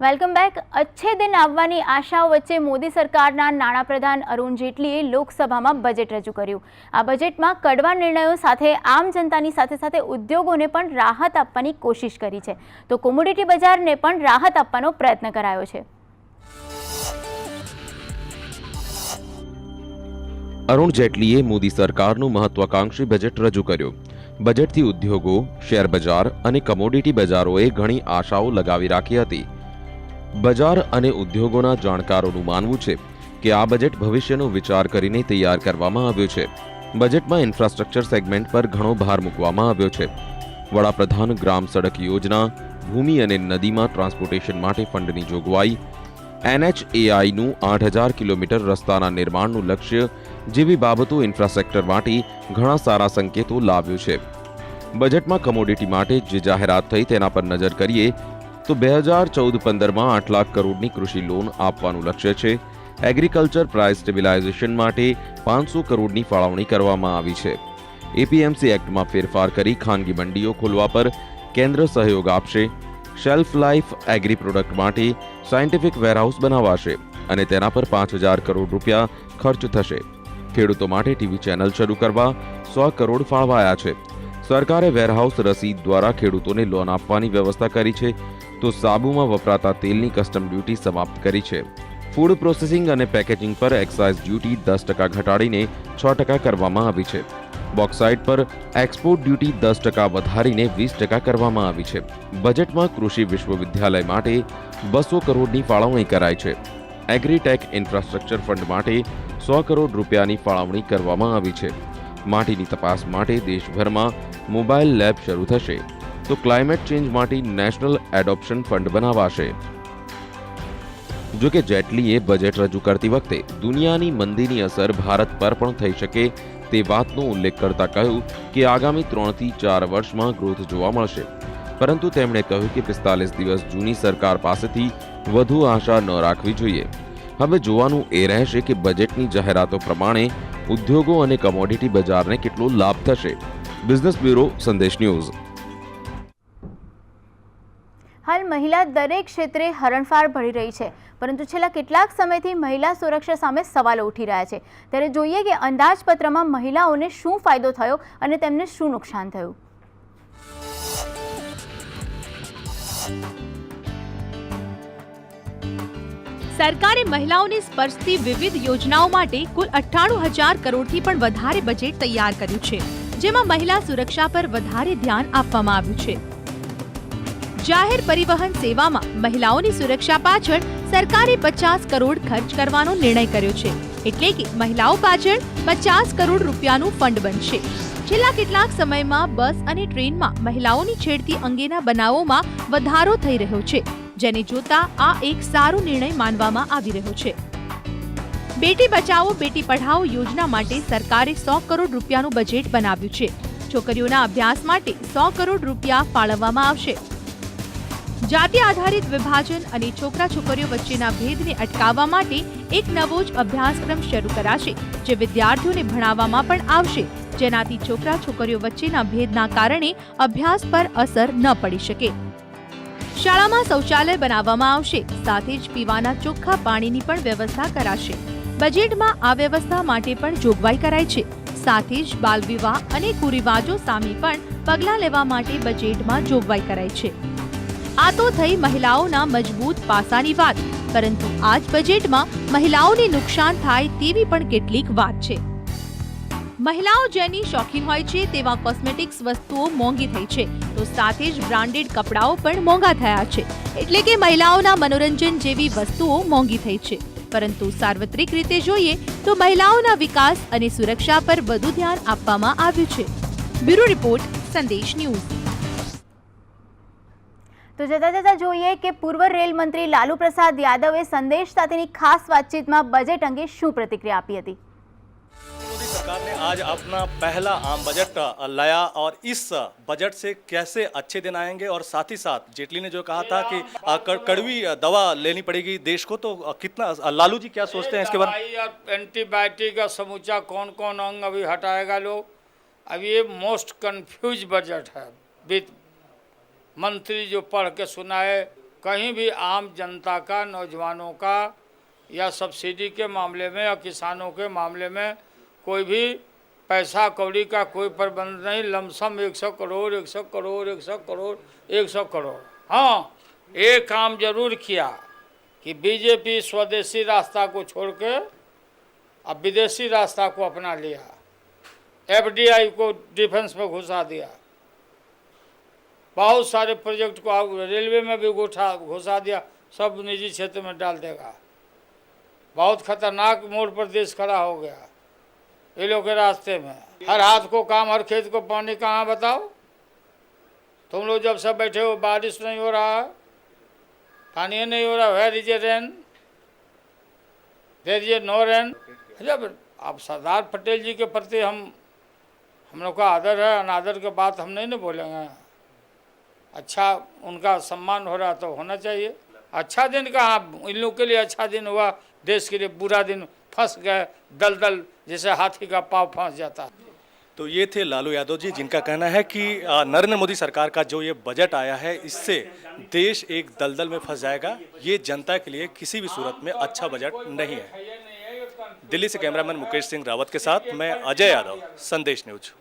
Welcome back. અચ્છે દિન આવવાની આશાઓ વચ્ચે મોદી સરકારના નાણાપ્રધાન અરુણ જેટલીએ લોકસભામાં બજેટ રજૂ કર્યું. આ બજેટમાં કડવા નિર્ણયો સાથે આમ જનતાની સાથે સાથે ઉદ્યોગોને પણ રાહત આપવાની કોશિશ કરી છે, તો કોમોડિટી બજારને પણ રાહત આપવાનો પ્રયત્ન કરાયો છે. અરુણ જેટલીએ મોદી સરકારનું મહત્વાકાંક્ષી બજેટ રજૂ કર્યું. બજેટથી ઉદ્યોગો, શેર બજાર અને કમોડિટી બજારોએ ઘણી આશાઓ લગાવી રાખી હતી. બજાર અને ઉદ્યોગોના જાણકારોનું માનવું છે કે આ બજેટ ભવિષ્યનો વિચાર કરીને તૈયાર કરવામાં આવ્યું છે. બજેટમાં ઇન્ફ્રાસ્ટ્રક્ચર સેગમેન્ટ પર ઘણો ભાર મૂકવામાં આવ્યો છે. વડાપ્રધાન ગ્રામ સડક યોજના, ભૂમિ અને નદીમાં ટ્રાન્સપોર્ટેશન માટે ફંડની જોગવાઈ, NHAIનું 8000 કિલોમીટર રસ્તાના નિર્માણનું લક્ષ્ય જેવી બાબતો ઇન્ફ્રાસ્ટ્રક્ચર માટે ઘણા સારા સંકેતો લાવ્યું છે. બજેટમાં કમોડિટી માટે જે જાહેરાત થઈ તેના પર નજર કરીએ તો 2014-15માં 8 લાખ કરોડની કૃષિ લોન આપવાનું લક્ષ્ય છે. એગ્રીકલ્ચર પ્રાઇસ સ્ટેબિલાઇઝેશન માટે 500 કરોડની ફાળવણી કરવામાં આવી છે. APMC એક્ટમાં ફેરફાર કરી ખાનગી મંડીઓ ખોલવા પર કેન્દ્ર સહયોગ આપશે. શેલ્ફ લાઇફ એગ્રી પ્રોડક્ટ માટે સાયન્ટિફિક વેરહાઉસ બનાવાશે અને તેના પર 5000 કરોડ રૂપિયા ખર્ચ થશે. ખેડૂતો માટે ટીવી ચેનલ શરૂ કરવા 100 કરોડ ફાળવાયા છે. સરકારે વેરહાઉસ રસીદ દ્વારા ખેડૂતોને લોન આપવાની વ્યવસ્થા કરી છે, તો સાબુમાં વપરાતા તેલની કસ્ટમ ડ્યુટી સમાપ્ત કરી છે. ફૂડ પ્રોસેસિંગ અને પેકેજિંગ પર એક્સાઇઝ ડ્યુટી 10% ઘટાડીને 6% કરવામાં આવી છે. બોક્સાઇટ પર એક્સપોર્ટ ડ્યુટી 10% વધારીને 20% કરવામાં આવી છે. બજેટમાં કૃષિ વિશ્વવિદ્યાલય માટે 200 કરોડની ફાળવણી કરાઈ છે. એગ્રીટેક ઇન્ફ્રાસ્ટ્રક્ચર ફંડ માટે 100 કરોડ રૂપિયાની ફાળવણી કરવામાં આવી છે. માટીની તપાસ માટે દેશભરમાં મોબાઈલ લેબ શરૂ થશે, તો ક્લાઇમેટ ચેન્જ માટે નેશનલ એડોપ્શન ફંડ બનાવાશે. જો કે જેટલીએ બજેટ રજૂ કરતી વખતે દુનિયાની મંદીની અસર ભારત પર પણ થઈ શકે તે વાતનો ઉલ્લેખ કરતા કહ્યું કે આગામી 3 થી 4 વર્ષમાં ગ્રોથ જોવા મળશે, પરંતુ તેમણે કહ્યું કે 45 દિવસ જૂની સરકાર પાસેથી વધુ આશા ન રાખવી જોઈએ. હવે જોવાનું એ રહેશે કે બજેટની જાહેરાતો પ્રમાણે ઉદ્યોગો અને કમોડિટી બજારને કેટલો લાભ થશે. બિઝનેસ બ્યુરો, સંદેશ ન્યૂઝ. હાલ મહિલા દરેક ક્ષેત્રે હરણફાળ ભળી રહી છે, પરંતુ છેલ્લા કેટલાક સમયથી મહિલા સુરક્ષા સામે સવાલો ઉઠી રહ્યા છે. ત્યારે જોઈએ કે અંદાજપત્રમાં મહિલાઓને શું ફાયદો થયો અને તેમને શું નુકસાન થયું. સરકારે મહિલાઓને સ્પર્શતી વિવિધ યોજનાઓ માટે કુલ 98,000 કરોડથી પણ વધારે બજેટ તૈયાર કર્યું છે, જેમાં મહિલા સુરક્ષા પર વધારે ધ્યાન આપવામાં આવ્યું છે. જાહેર પરિવહન સેવામાં મહિલાઓની સુરક્ષા પાછળ સરકારે 50 કરોડ ખર્ચ કરવાનો નિર્ણય કર્યો છે, એટલે કે મહિલાઓ પાછળ 50 કરોડ રૂપિયાનું ફંડ બનશે. છેલ્લા કેટલાક સમયમાં બસ અને ટ્રેનમાં મહિલાઓની છેડતી અંગેના બનાવોમાં વધારો થઈ રહ્યો છે, જેને જોતા આ એક સારો નિર્ણય માનવામાં આવી રહ્યો છે. બેટી બચાવો બેટી પઢાઓ યોજના માટે સરકારે 100 કરોડ રૂપિયાનું બજેટ બનાવ્યું છે. છોકરીઓના અભ્યાસ માટે 100 કરોડ રૂપિયા ફાળવવામાં આવશે. જાતિ આધારિત વિભાજન અને છોકરા છોકરીઓ વચ્ચેના ભેદને અટકાવવા માટે એક નવો જ અભ્યાસક્રમ શરૂ કરાશે, જે વિદ્યાર્થીઓને ભણાવવામાં પણ આવશે, જેનાથી છોકરા છોકરીઓ વચ્ચેના ભેદના કારણે અભ્યાસ પર અસર ન પડી શકે. શાળામાં શૌચાલય બનાવવામાં આવશે, સાથે જ પીવાના ચોખ્ખા પાણીની પણ વ્યવસ્થા કરાશે. બજેટમાં આ વ્યવસ્થા માટે પણ જોગવાઈ કરાઈ છે. સાથે જ બાલ વિવાહ અને કુરિવાજો સામે પણ પગલાં લેવા માટે બજેટમાં જોગવાઈ કરાઈ છે. આ તો થઈ મહિલાઓના મજબૂત પાસાની વાત, પરંતુ આ જ બજેટમાં મહિલાઓને નુકસાન થાય તેવી પણ કેટલીક વાત છે. મહિલાઓ જેની શોખીન હોય છે તેવા કોસ્મેટિક્સ વસ્તુઓ મોંઘી થઈ છે, તો સાથે જ બ્રાન્ડેડ કપડાઓ પણ મોંઘા થયા છે, એટલે કે મહિલાઓના મનોરંજન જેવી વસ્તુઓ મોંઘી થઈ છે. પરંતુ સાર્વત્રિક રીતે જોઈએ તો મહિલાઓના વિકાસ અને સુરક્ષા પર વધુ ધ્યાન આપવામાં આવ્યું છે. બ્યુરો રિપોર્ટ, સંદેશ ન્યૂઝ. તો જતા જતા જોઈએ કે પૂર્વ રેલ મંત્રી લાલુ પ્રસાદ યાદવે સંદેશ સાથેની ખાસ વાતચીતમાં બજેટ અંગે શું પ્રતિક્રિયા આપી હતી. मोदी सरकार ने आज अपना पहला आम बजट लाया और इस बजट से कैसे अच्छे दिन आएंगे और साथ ही साथ जेटली ने जो कहा था कि कड़वी दवा लेनी पड़ेगी देश को, तो कितना लालू जी क्या सोचते हैं इसके बारे में? एंटीबायोटिक का समूचा कौन कौन अंग अभी हटाएगा लोग, अभी ये मोस्ट कंफ्यूज बजट है. वित्त मंत्री जो पढ़ के सुनाए कहीं भी आम जनता का, नौजवानों का या सब्सिडी के मामले में या किसानों के मामले में कोई भी पैसा कौड़ी का कोई प्रबंध नहीं। लमसम 100 करोड़ 100 करोड़ 100 करोड़ 100 करोड़। हाँ, एक काम जरूर किया कि बीजेपी स्वदेशी रास्ता को छोड़ के अब विदेशी रास्ता को अपना लिया। एफडीआई को डिफेंस में घुसा दिया, बहुत सारे प्रोजेक्ट को अब रेलवे में भी घुसा दिया, सब निजी क्षेत्र में डाल देगा। बहुत खतरनाक मोड़ पर देश खड़ा हो गया ये लोग के रास्ते में। हर हाथ को काम, हर खेत को पानी, कहाँ बताओ? तुम लोग जब सब बैठे हो, बारिश नहीं हो रहा है, पानी नहीं हो रहा, where is a rain, there is no rain. जब आप सरदार पटेल जी के प्रति हम लोग का आदर है, अनादर के बात हम नहीं न बोलेंगे। अच्छा, उनका सम्मान हो रहा तो होना चाहिए। अच्छा दिन कहाँ, इन लोग के लिए अच्छा दिन हुआ, देश के लिए बुरा दिन। फंस गए दलदल, जैसे हाथी का पाँव फंस जाता है। तो ये थे लालू यादव जी, जिनका कहना है कि नरेंद्र मोदी सरकार का जो ये बजट आया है, इससे देश एक दलदल में फंस जाएगा। ये जनता के लिए किसी भी सूरत में अच्छा बजट नहीं है। दिल्ली से कैमरामैन मुकेश सिंह रावत के साथ मैं अजय यादव, संदेश न्यूज।